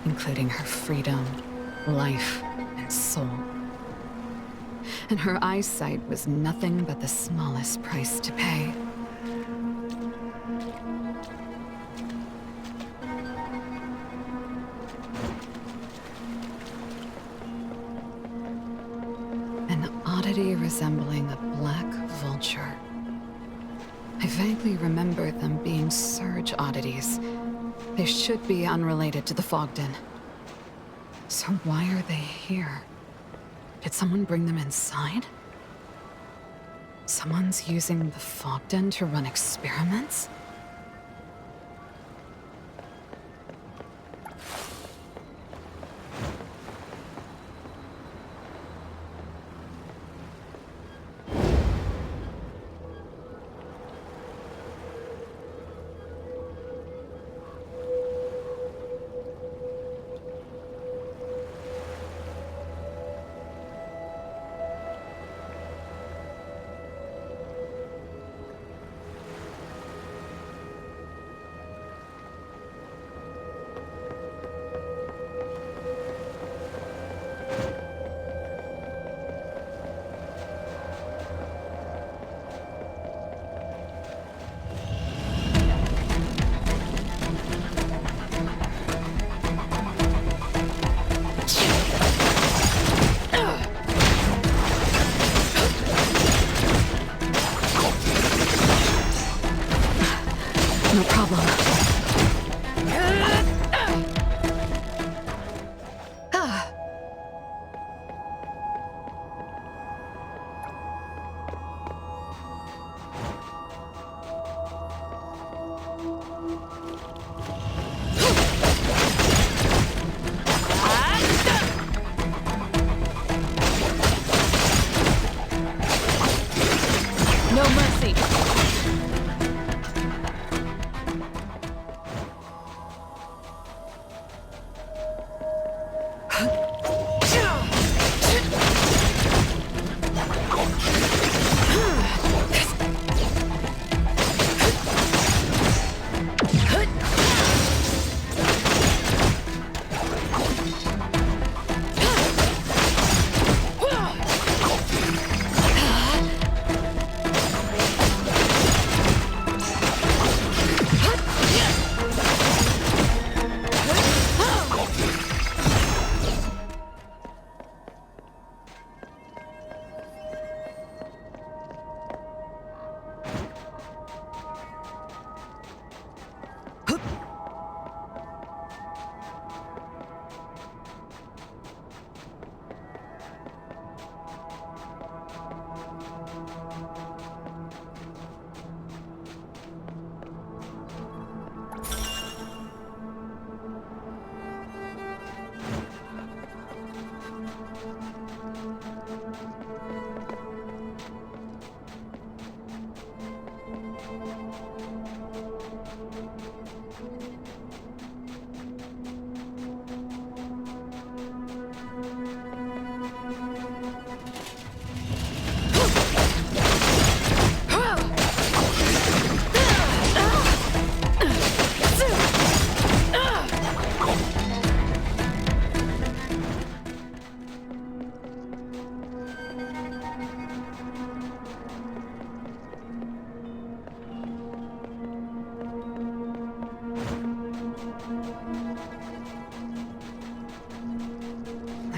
including her freedom, life, and soul. And her eyesight was nothing but the smallest price to pay. An oddity resembling a black vulture. I vaguely remember them being surge oddities. They should be unrelated to the Fogden. So why are they here? Did someone bring them inside? Someone's using the Fogden to run experiments?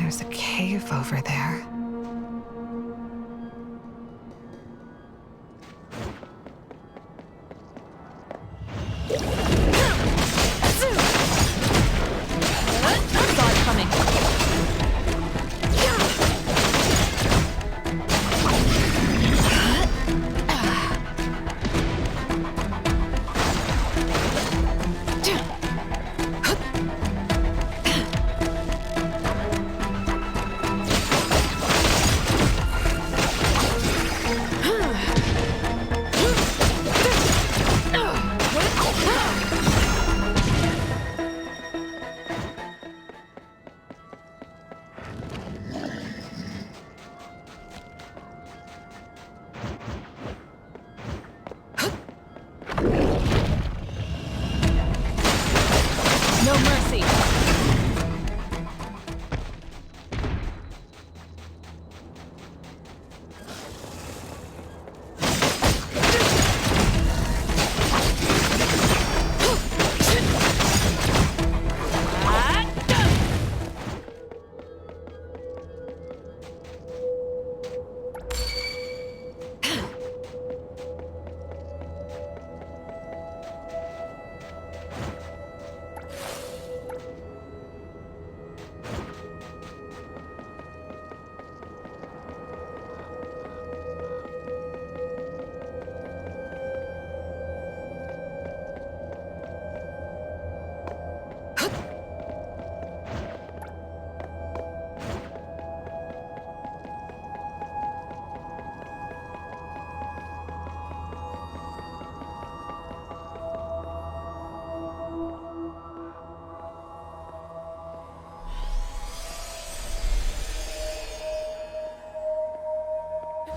There's a cave over there. Saw it coming. No mercy.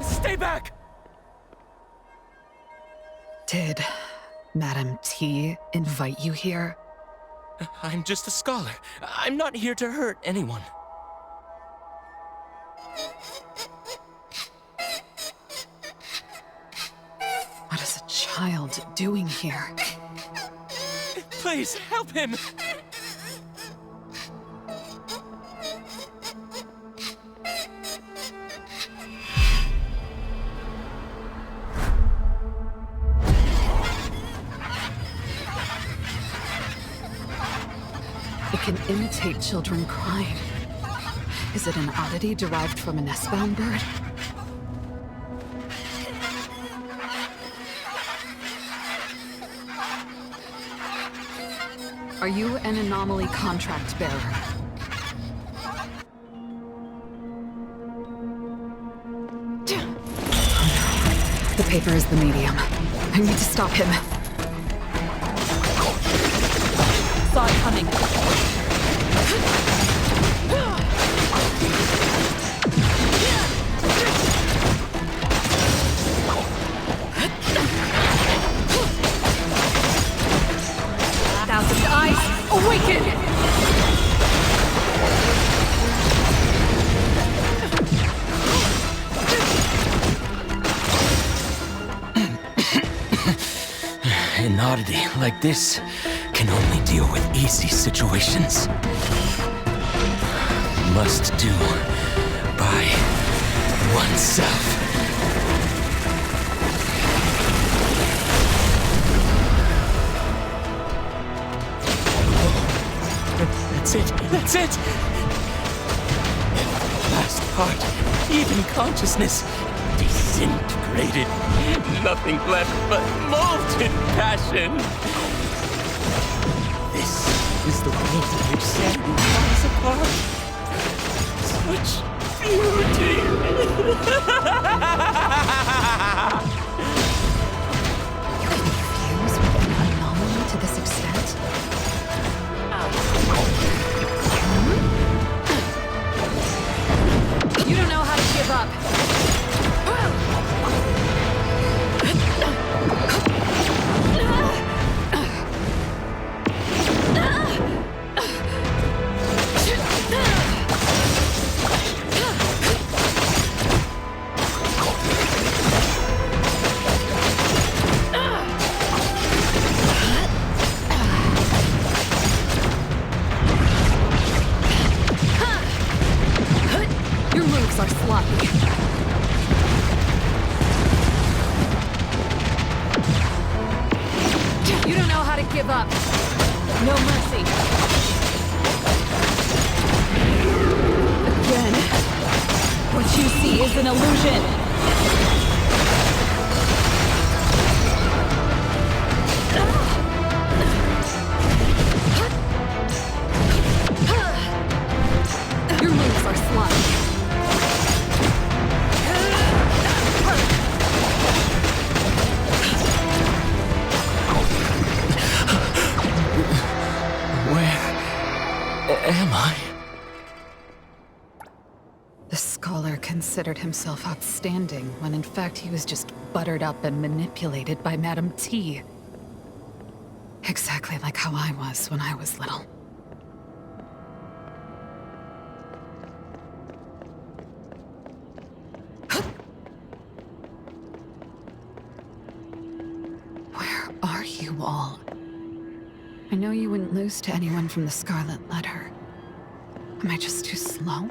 Stay back! Did Madame T invite you here? I'm just a scholar. I'm not here to hurt anyone. What is a child doing here? Please, help him! It can imitate children crying. Is it an oddity derived from a nestbound bird? Are you an anomaly contract bearer? The paper is the medium. I need to stop him. Saw it coming. Thousand eyes, awaken! An oddity like this can only deal with easy situations. Must do by oneself. That's it! That's it! Last part, even consciousness, disintegrated. Nothing left but molten passion. This is the world in which sanity falls apart. Such beauty! You can fuse with an anomaly to this extent? You don't know how to give up. are sloppy. You don't know how to give up. No mercy. Again. What you see is an illusion. Your moves are sloppy. Where am I? The scholar considered himself outstanding, when in fact he was just buttered up and manipulated by Madame T. Exactly like how I was when I was little. Where are you all? I know you wouldn't lose to anyone from the Scarlet Letter. Am I just too slow?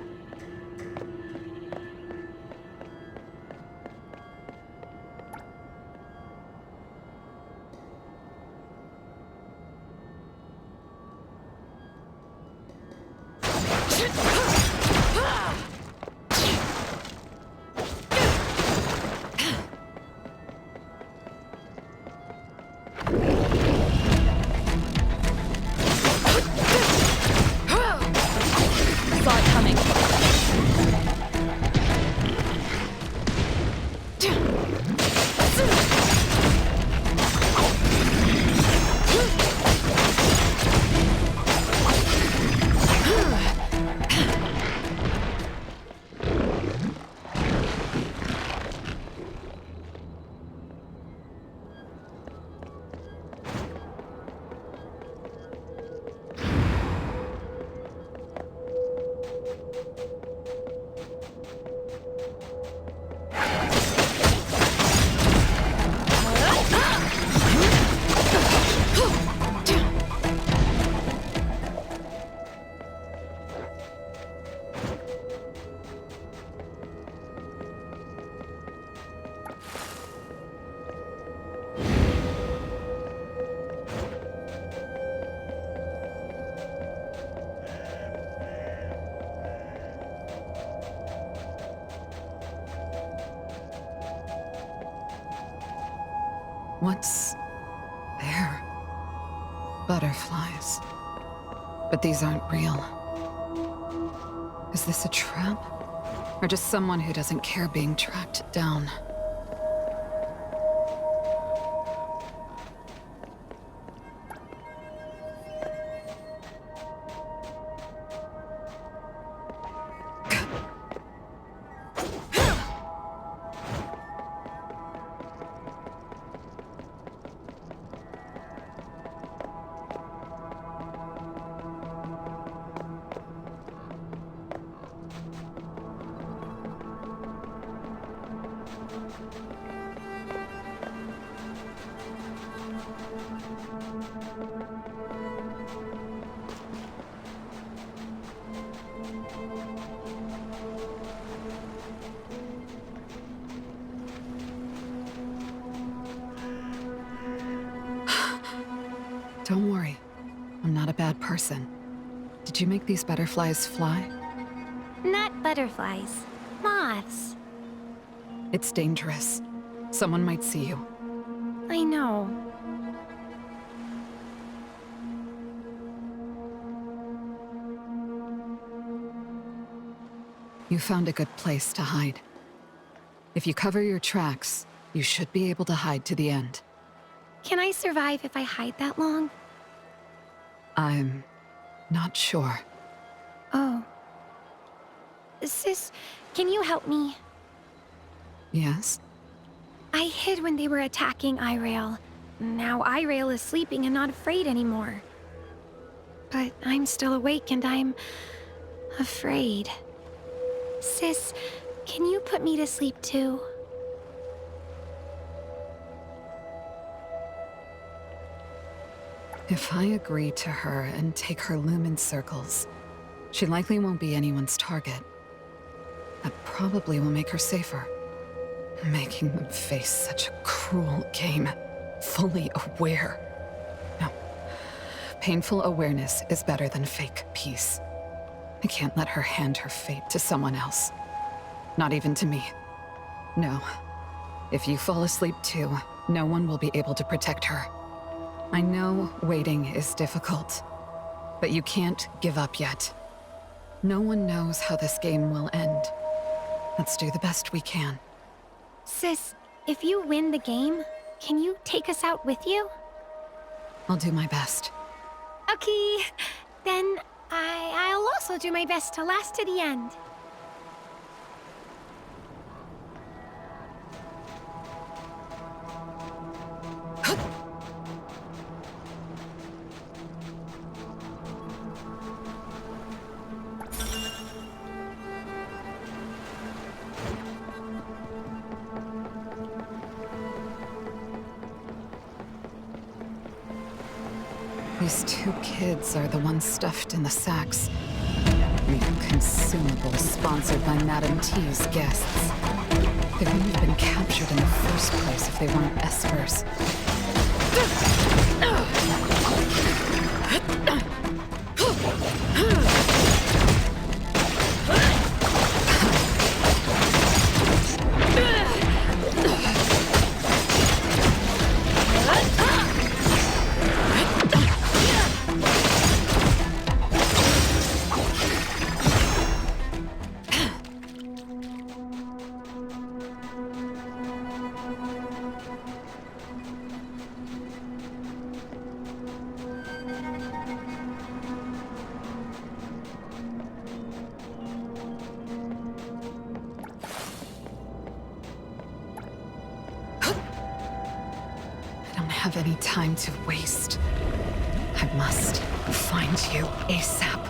Saw it coming. What's there? Butterflies. But these aren't real. Is this a trap? Or just someone who doesn't care being tracked down? Don't worry. I'm not a bad person. Did you make these butterflies fly? Not butterflies. Moths. It's dangerous. Someone might see you. I know. You found a good place to hide. If you cover your tracks, you should be able to hide to the end. Can I survive if I hide that long? I'm not sure. Oh. Sis, can you help me? Yes? I hid when they were attacking Irail. Now Irail is sleeping and not afraid anymore. But I'm still awake and I'm afraid. Sis, can you put me to sleep too? If I agree to her and take her lumen circles, she likely won't be anyone's target. That probably will make her safer. Making them face such a cruel game, fully aware. No. Painful awareness is better than fake peace. I can't let her hand her fate to someone else. Not even to me. No. If you fall asleep too, no one will be able to protect her. I know waiting is difficult, but you can't give up yet. No one knows how this game will end. Let's do the best we can. Sis, if you win the game, can you take us out with you? I'll do my best. Okay, then I'll also do my best to last to the end. These two kids are the ones stuffed in the sacks. Meat consumables sponsored by Madame T's guests. They wouldn't have been captured in the first place if they weren't espers. Have any time to waste. I must find you ASAP.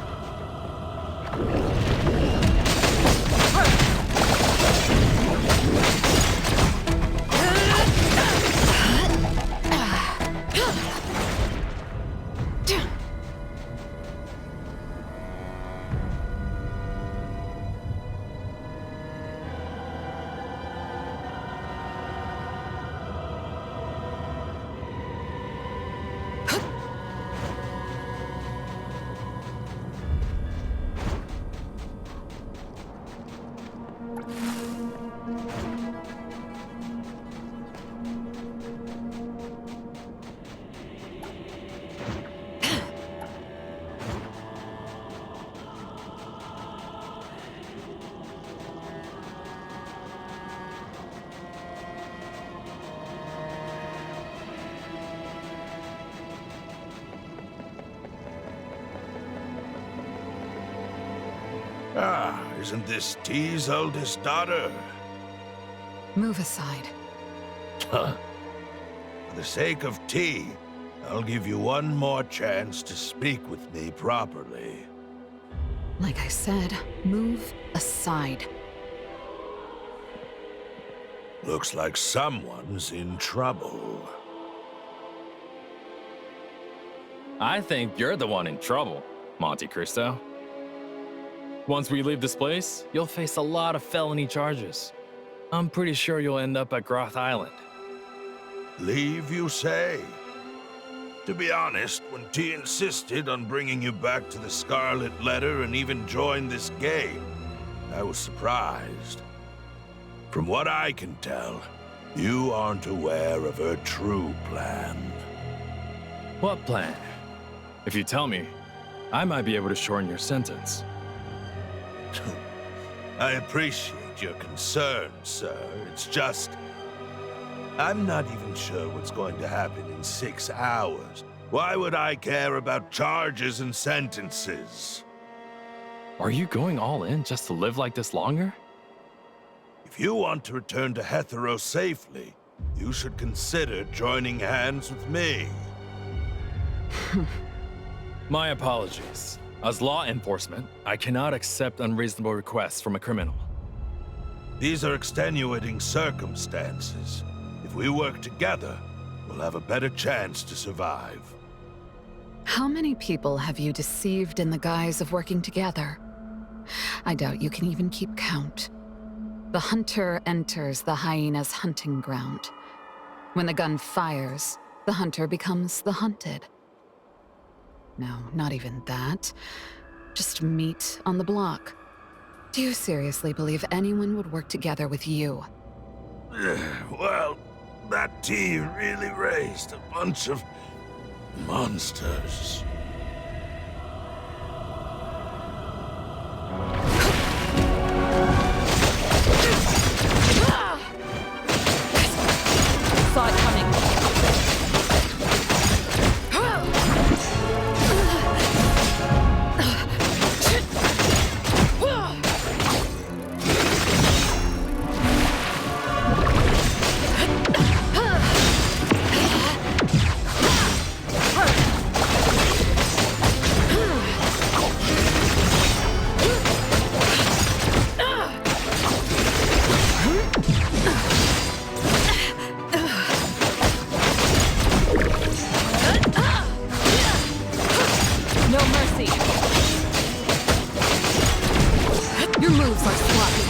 Ah, isn't this T's oldest daughter? Move aside. Huh? For the sake of T, I'll give you one more chance to speak with me properly. Like I said, move aside. Looks like someone's in trouble. I think you're the one in trouble, Monte Cristo. Once we leave this place, you'll face a lot of felony charges. I'm pretty sure you'll end up at Groth Island. Leave, you say? To be honest, when T insisted on bringing you back to the Scarlet Letter and even joined this game, I was surprised. From what I can tell, you aren't aware of her true plan. What plan? If you tell me, I might be able to shorten your sentence. I appreciate your concern, sir. It's just... I'm not even sure what's going to happen in 6 hours. Why would I care about charges and sentences? Are you going all in just to live like this longer? If you want to return to Hetero safely, you should consider joining hands with me. My apologies. As law enforcement, I cannot accept unreasonable requests from a criminal. These are extenuating circumstances. If we work together, we'll have a better chance to survive. How many people have you deceived in the guise of working together? I doubt you can even keep count. The hunter enters the hyena's hunting ground. When the gun fires, the hunter becomes the hunted. No, not even that. Just meat on the block. Do you seriously believe anyone would work together with you? Well, that tea really raised a bunch of monsters. Saw it coming. No mercy. Your moves are sloppy.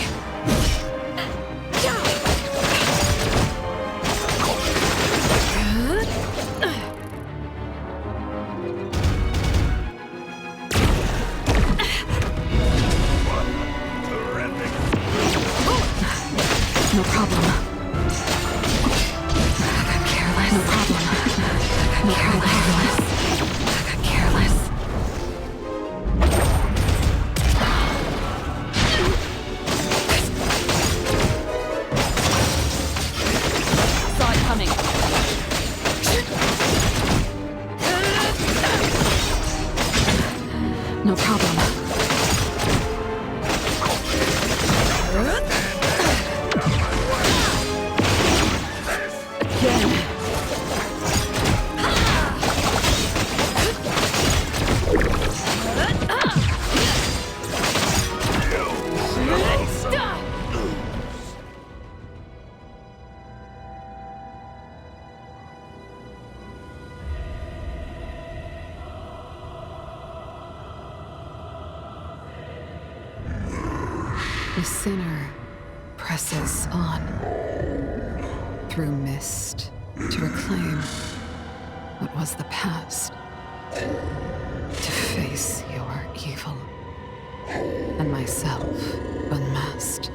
No problem. I got careless. No problem. No careless. I got careless. Saw it coming. No problem. Again. The sinner presses on through mist to reclaim what was the past, to face your evil and myself unmasked.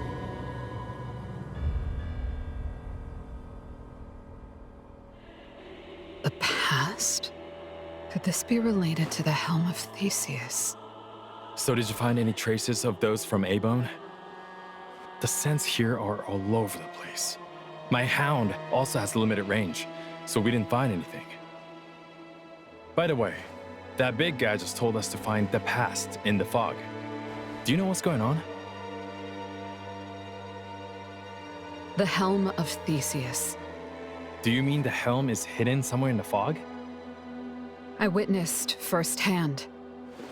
The past? Could this be related to the Helm of Theseus? So did you find any traces of those from A-Bone? The scents here are all over the place. My hound also has limited range, so we didn't find anything. By the way, that big guy just told us to find the past in the fog. Do you know what's going on? The Helm of Theseus. Do you mean the helm is hidden somewhere in the fog? I witnessed firsthand.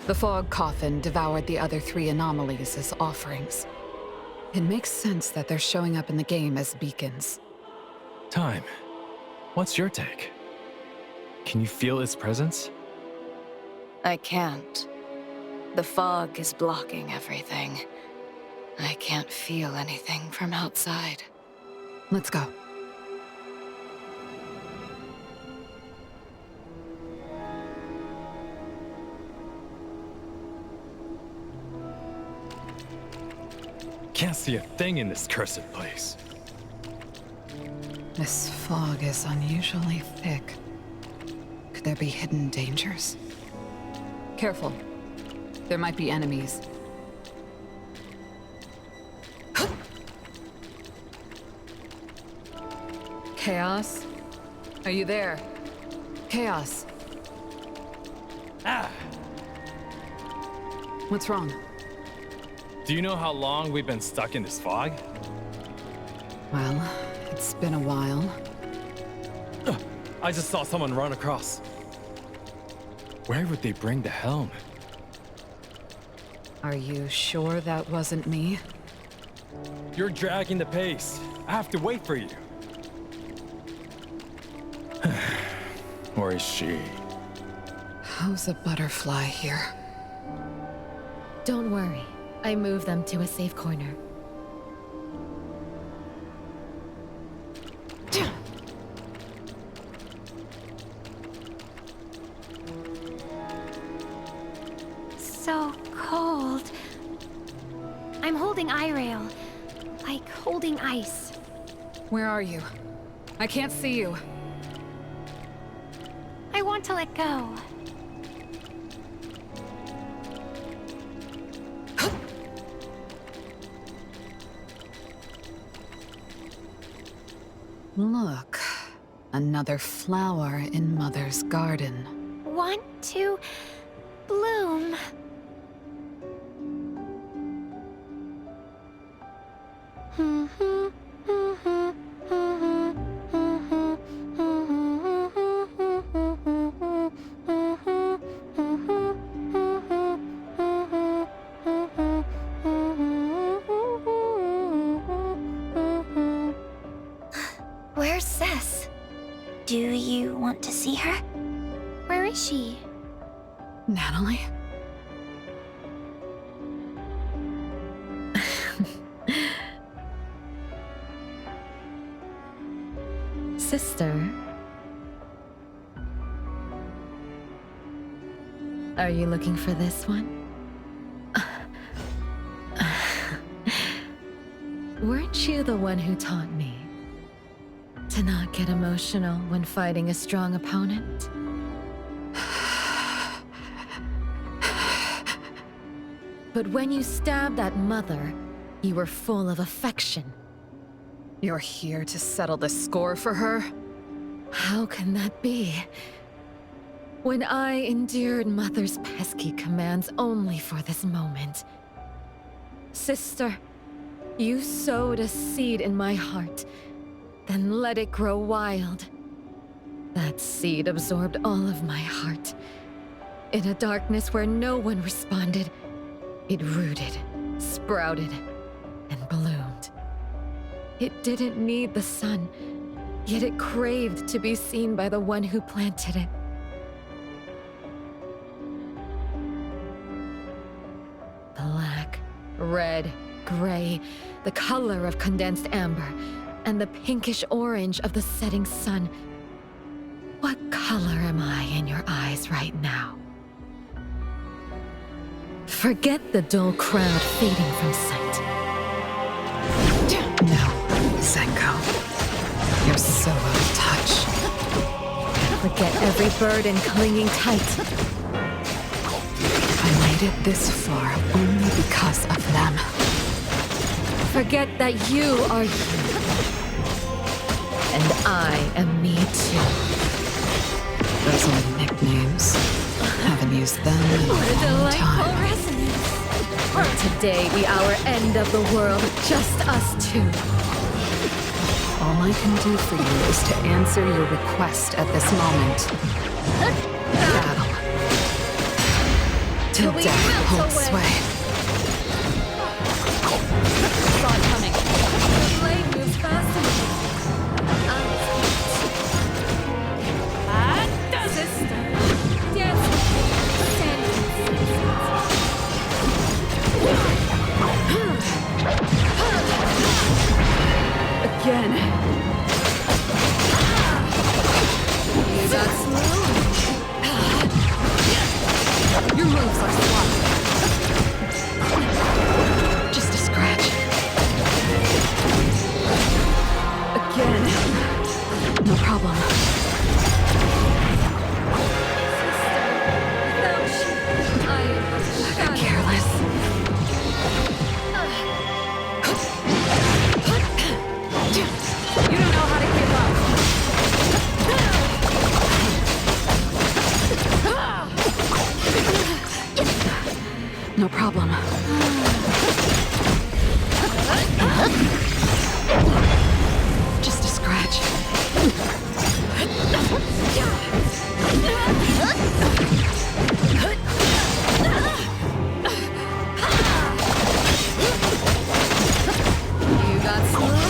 The fog coffin devoured the other 3 anomalies as offerings. It makes sense that they're showing up in the game as beacons. Time. What's your take? Can you feel its presence? I can't. The fog is blocking everything. I can't feel anything from outside. Let's go. Can't see a thing in this cursed place. This fog is unusually thick. Could there be hidden dangers? Careful. There might be enemies. Chaos? Are you there? Chaos. Ah! What's wrong? Do you know how long we've been stuck in this fog? Well, it's been a while. I just saw someone run across. Where would they bring the helm? Are you sure that wasn't me? You're dragging the pace. I have to wait for you. Or is she? How's a butterfly here? Don't worry. I moved them to a safe corner. holding Irail. Like holding ice. Where are you? I can't see you. I want to let go. Look, another flower in Mother's garden. Want to bloom. Where's Sis? Do you want to see her? Where is she? Natalie? Sister? Are you looking for this one? Weren't you the one who taught me to not get emotional when fighting a strong opponent? But when you stabbed that mother, you were full of affection. You're here to settle the score for her? How can that be? When I endured Mother's pesky commands only for this moment. Sister, you sowed a seed in my heart, then let it grow wild. That seed absorbed all of my heart. In a darkness where no one responded, it rooted, sprouted, and bloomed. It didn't need the sun, yet it craved to be seen by the one who planted it. Black, red, gray, the color of condensed amber, and the pinkish orange of the setting sun. What color am I in your eyes right now? Forget the dull crowd fading from sight. No, Zenko. You're so out of touch. Forget every burden clinging tight. I made it this far only because of them. Forget that you are you. And I am me too. Those are nicknames. Haven't used them in a long time. Resonance. Today be our end of the world, just us two. All I can do for you is to answer your request at this moment. Battle. Till death holds sway. Saw it coming. The blade moves faster. Sister, dance with me. Stand Again. You got slow. Your moves are slow. Just a scratch. Again. No problem. Careless. You don't know how to give up. No problem. Just a scratch. You got slow.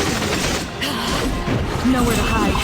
Nowhere to hide.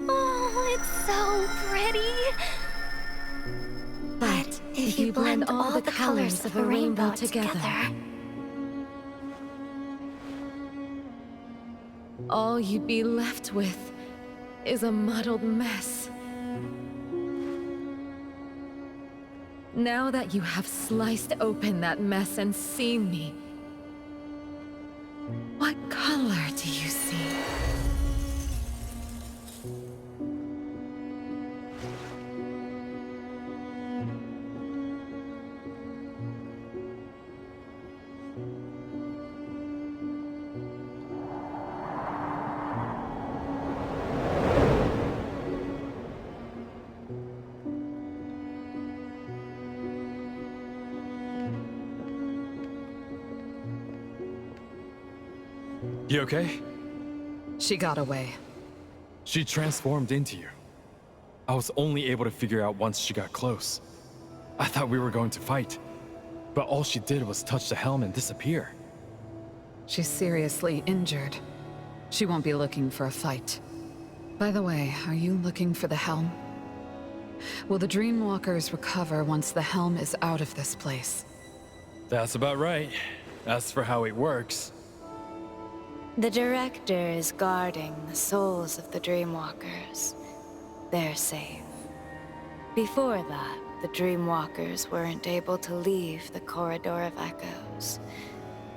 Oh, it's so pretty. But if you blend all the colors of a rainbow together, all you'd be left with is a muddled mess. Now that you have sliced open that mess and seen me, what color do you see? You okay? She got away. She transformed into you. I was only able to figure out once she got close. I thought we were going to fight, but all she did was touch the helm and disappear. She's seriously injured. She won't be looking for a fight. By the way, are you looking for the helm? Will the Dreamwalkers recover once the helm is out of this place? That's about right. As for how it works, The Director is guarding the souls of the Dreamwalkers. They're safe. Before that, the Dreamwalkers weren't able to leave the Corridor of Echoes.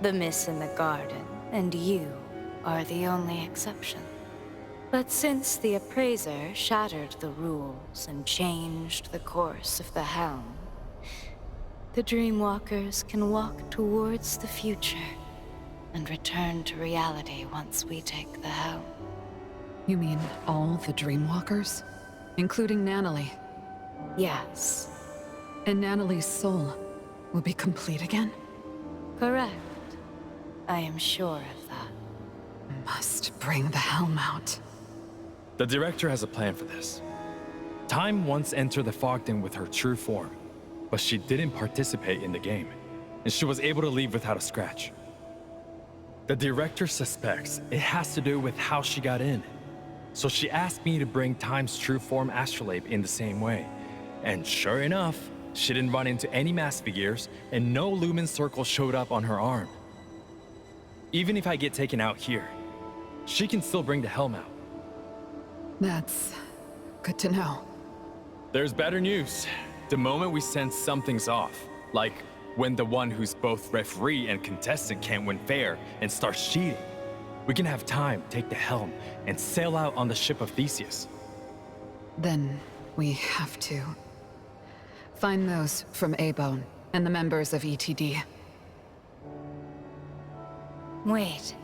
The Miss in the Garden and you are the only exception. But since the Appraiser shattered the rules and changed the course of the helm, the Dreamwalkers can walk towards the future and return to reality once we take the helm. You mean all the Dreamwalkers? Including Natalie? Yes. And Natalie's soul will be complete again? Correct. I am sure of that. Must bring the helm out. the Director has a plan for this. Time once entered the Fogden with her true form, but she didn't participate in the game, and she was able to leave without a scratch. The Director suspects it has to do with how she got in, so she asked me to bring Time's true form astrolabe in the same way. And sure enough, she didn't run into any mass figures, and no lumen circle showed up on her arm. Even if I get taken out here, she can still bring the helm out. That's good to know. There's better news. The moment we sense something's off, like when the one who's both referee and contestant can't win fair and starts cheating, we can have Time take the helm and sail out on the ship of Theseus. Then we have to find those from A-Bone and the members of ETD. Wait.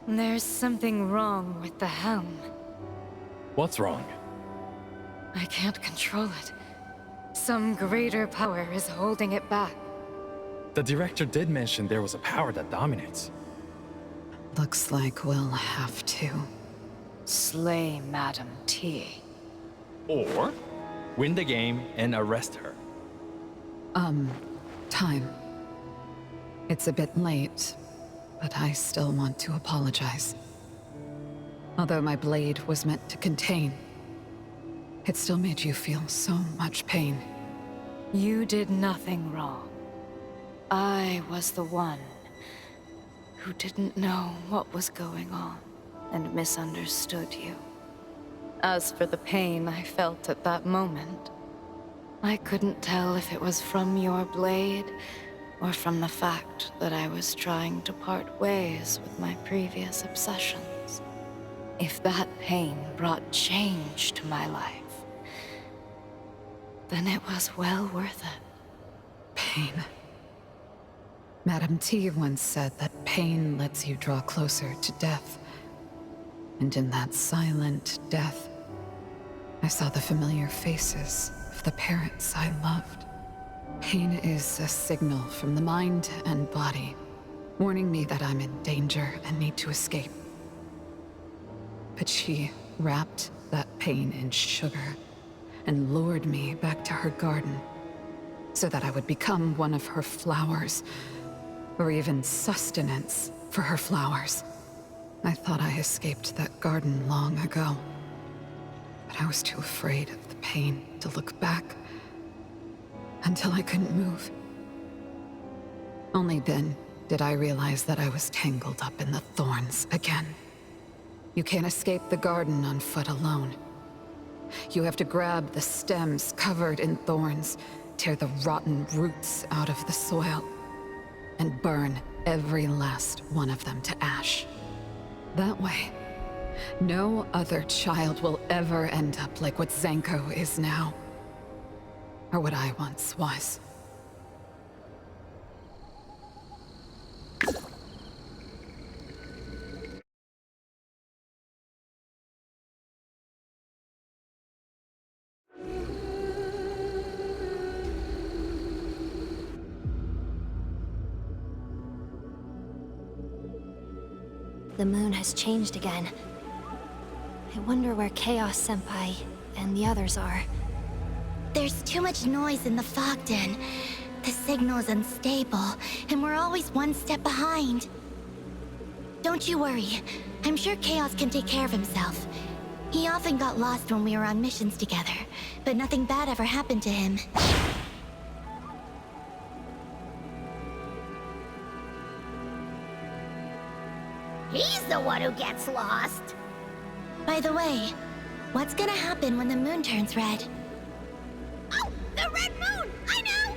There's something wrong with the helm. What's wrong? I can't control it. Some greater power is holding it back. The Director did mention there was a power that dominates. Looks like we'll have to slay Madam T. Or win the game and arrest her. Time. It's a bit late, but I still want to apologize. Although my blade was meant to contain, it still made you feel so much pain. You did nothing wrong. I was the one who didn't know what was going on and misunderstood you. As for the pain I felt at that moment, I couldn't tell if it was from your blade or from the fact that I was trying to part ways with my previous obsessions. If that pain brought change to my life, then it was well worth it. Pain. Madam T once said that pain lets you draw closer to death. And in that silent death, I saw the familiar faces of the parents I loved. Pain is a signal from the mind and body, warning me that I'm in danger and need to escape. But she wrapped that pain in sugar and lured me back to her garden so that I would become one of her flowers or even sustenance for her flowers. I thought I escaped that garden long ago, but I was too afraid of the pain to look back until I couldn't move. Only then did I realize that I was tangled up in the thorns again. You can't escape the garden on foot alone. You have to grab the stems covered in thorns, tear the rotten roots out of the soil, and burn every last one of them to ash. That way, no other child will ever end up like what Zanko is now. Or what I once was. The moon has changed again. I wonder where Chaos Senpai and the others are. There's too much noise in the Fogden. The signal is unstable, and we're always one step behind. Don't you worry. I'm sure Chaos can take care of himself. He often got lost when we were on missions together, but nothing bad ever happened to him. He's the one who gets lost. By the way, what's gonna happen when the moon turns red? Oh, the red moon! I know!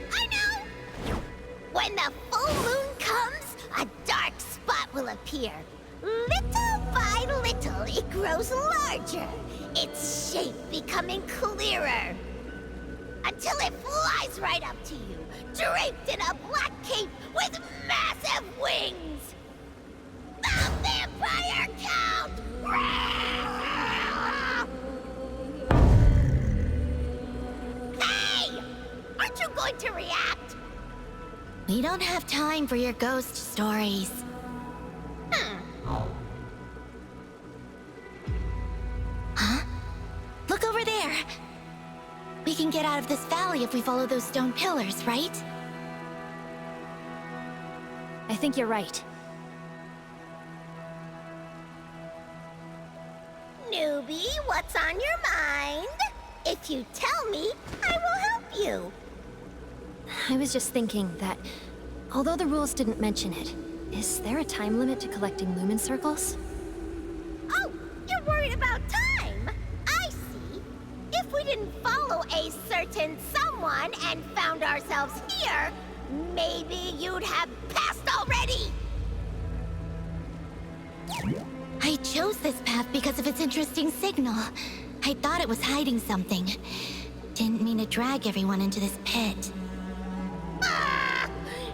When the full moon comes, a dark spot will appear. Little by little, it grows larger, its shape becoming clearer. Until it flies right up to you, draped in a black cape with massive wings! The Vampire Count! Hey! Aren't you going to react? We don't have time for your ghost stories. Huh? Look over there! We can get out of this valley if we follow those stone pillars, right? I think you're right. Newbie, what's on your mind? If you tell me, I will help you. I was just thinking that, although the rules didn't mention it, is there a time limit to collecting lumen circles? Oh, you're worried about time? I see. If we didn't follow a certain someone and found ourselves here, maybe you'd have passed already. I chose this path because of its interesting signal. I thought it was hiding something. Didn't mean to drag everyone into this pit. Ah!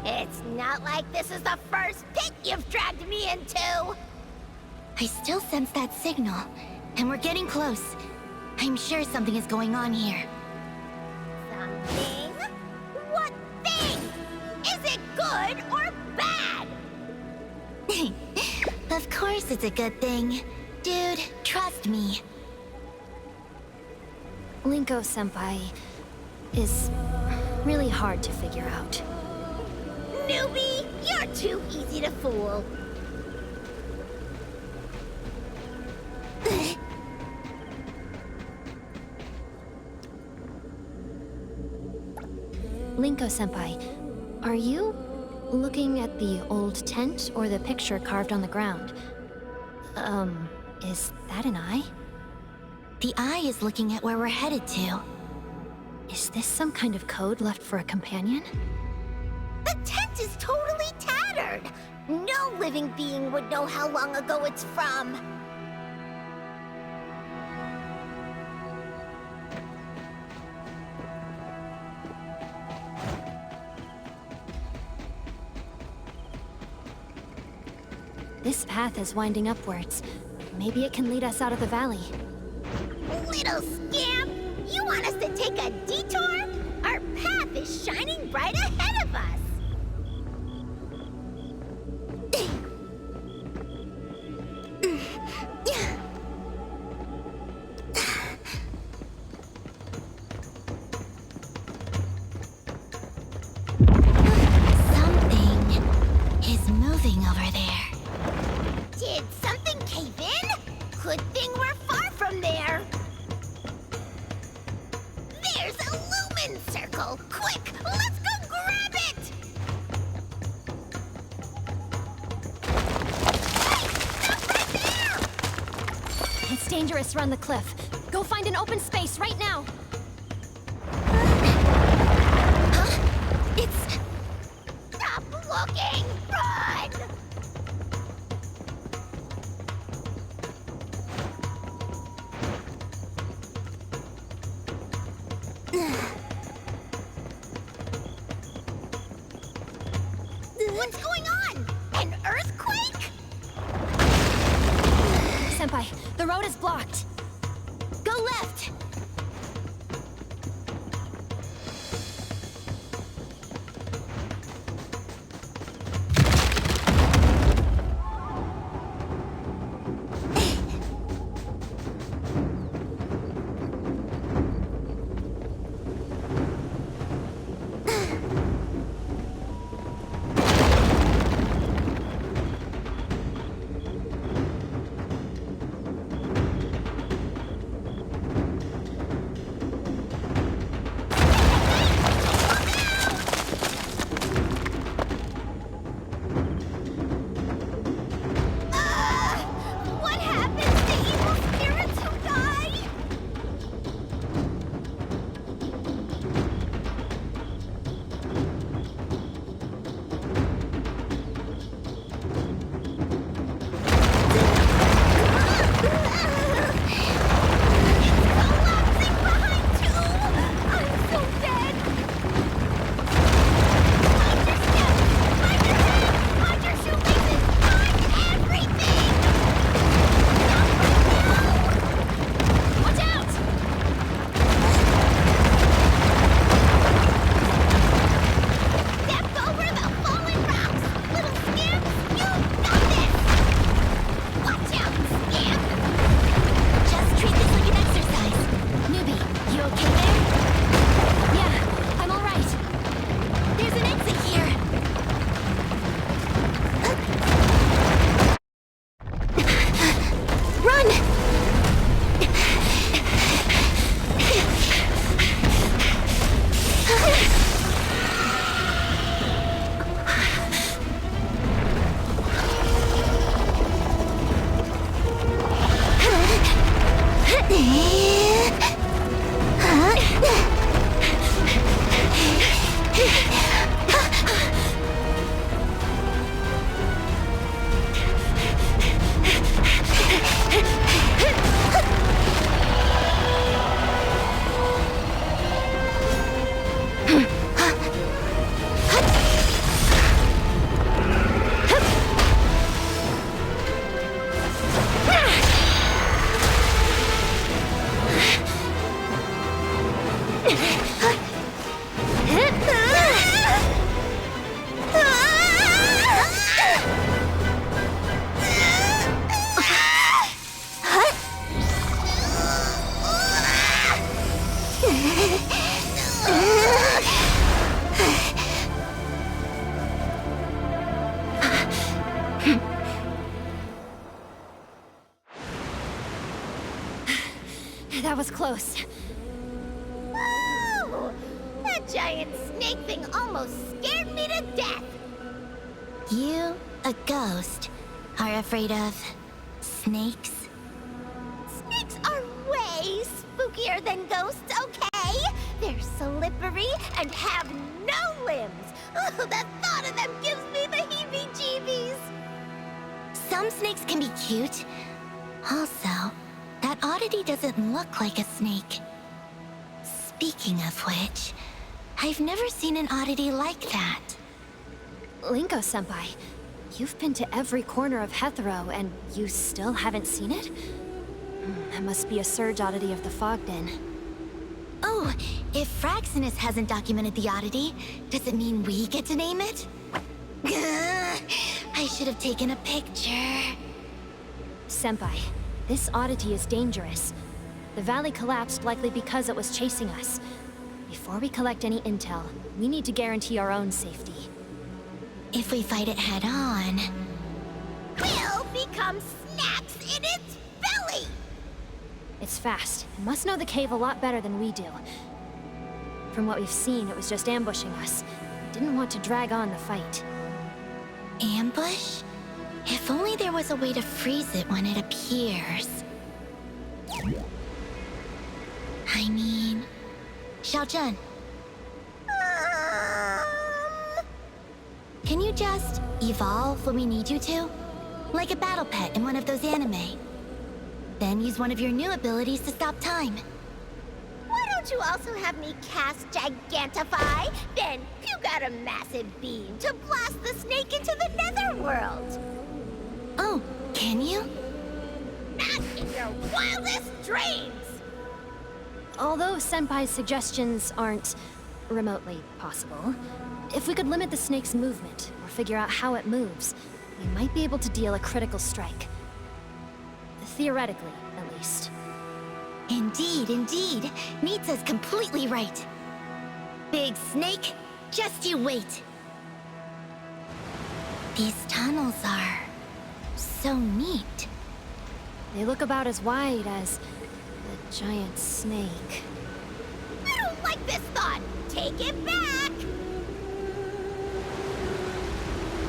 It's not like this is the first pit you've dragged me into! I still sense that signal, and we're getting close. I'm sure something is going on here. Something? What thing? Is it good or bad? Of course it's a good thing. Dude, trust me. Linko Senpai is really hard to figure out. Newbie, you're too easy to fool. Linko Senpai, are you looking at the old tent or the picture carved on the ground? Is that an eye? The eye is looking at where we're headed to. Is this some kind of code left for a companion? The tent is totally tattered. No living being would know how long ago it's from. This path is winding upwards. Maybe it can lead us out of the valley. Little scamp! You want us to take a detour? Our path is shining right ahead of us! happening over there? Did something cave in? Good thing we're far from there. There's a lumen circle! Quick, let's go grab it! It's dangerous around the cliff. Go find an open space right now. It's... Stop looking! Run! What's going on? An earthquake? Senpai, the road is blocked. Go left! What happens to evil spirits who die? Collapsing behind too! I'm so dead! Mind your steps! Mind your head! Mind your shoelaces! Mind everything! Watch out! Step over the fallen rocks! Little scamp, you got this! Watch out, scamp! Just treat this like an exercise. Newbie, you okay there? Yeah, I'm all right. There's an exit here. Run! That was close. Whoa! That giant snake thing almost scared me to death! You, a ghost, are afraid of snakes? Snakes are way spookier than ghosts, okay? They're slippery and have no limbs. Oh, the thought of them gives me the heebie-jeebies. Some snakes can be cute. Also, that oddity doesn't look like a snake. Speaking of which, I've never seen an oddity like that. Linko-senpai, you've been to every corner of Hetero, and you still haven't seen it? That must be a surge oddity of the Fogden. Oh, if Fraxinus hasn't documented the oddity, does it mean we get to name it? I should have taken a picture. Senpai, this oddity is dangerous. The valley collapsed likely because it was chasing us. Before we collect any intel, we need to guarantee our own safety. If we fight it head on, some snacks in its belly! It's fast, and must know the cave a lot better than we do. From what we've seen, it was just ambushing us. It didn't want to drag on the fight. Ambush? If only there was a way to freeze it when it appears. I mean... Xiaozhen. Can you just evolve when we need you to? Like a battle pet in one of those anime. Then use one of your new abilities to stop time. Why don't you also have me cast Gigantify? Then you got a massive beam to blast the snake into the netherworld. Oh, can you? Not in your wildest dreams! Although Senpai's suggestions aren't remotely possible, if we could limit the snake's movement, or figure out how it moves, we might be able to deal a critical strike. Theoretically, at least. Indeed, indeed. Nitsa's completely right. Big Snake, just you wait. These tunnels are... so neat. They look about as wide as the giant snake. I don't like this thought! Take it back!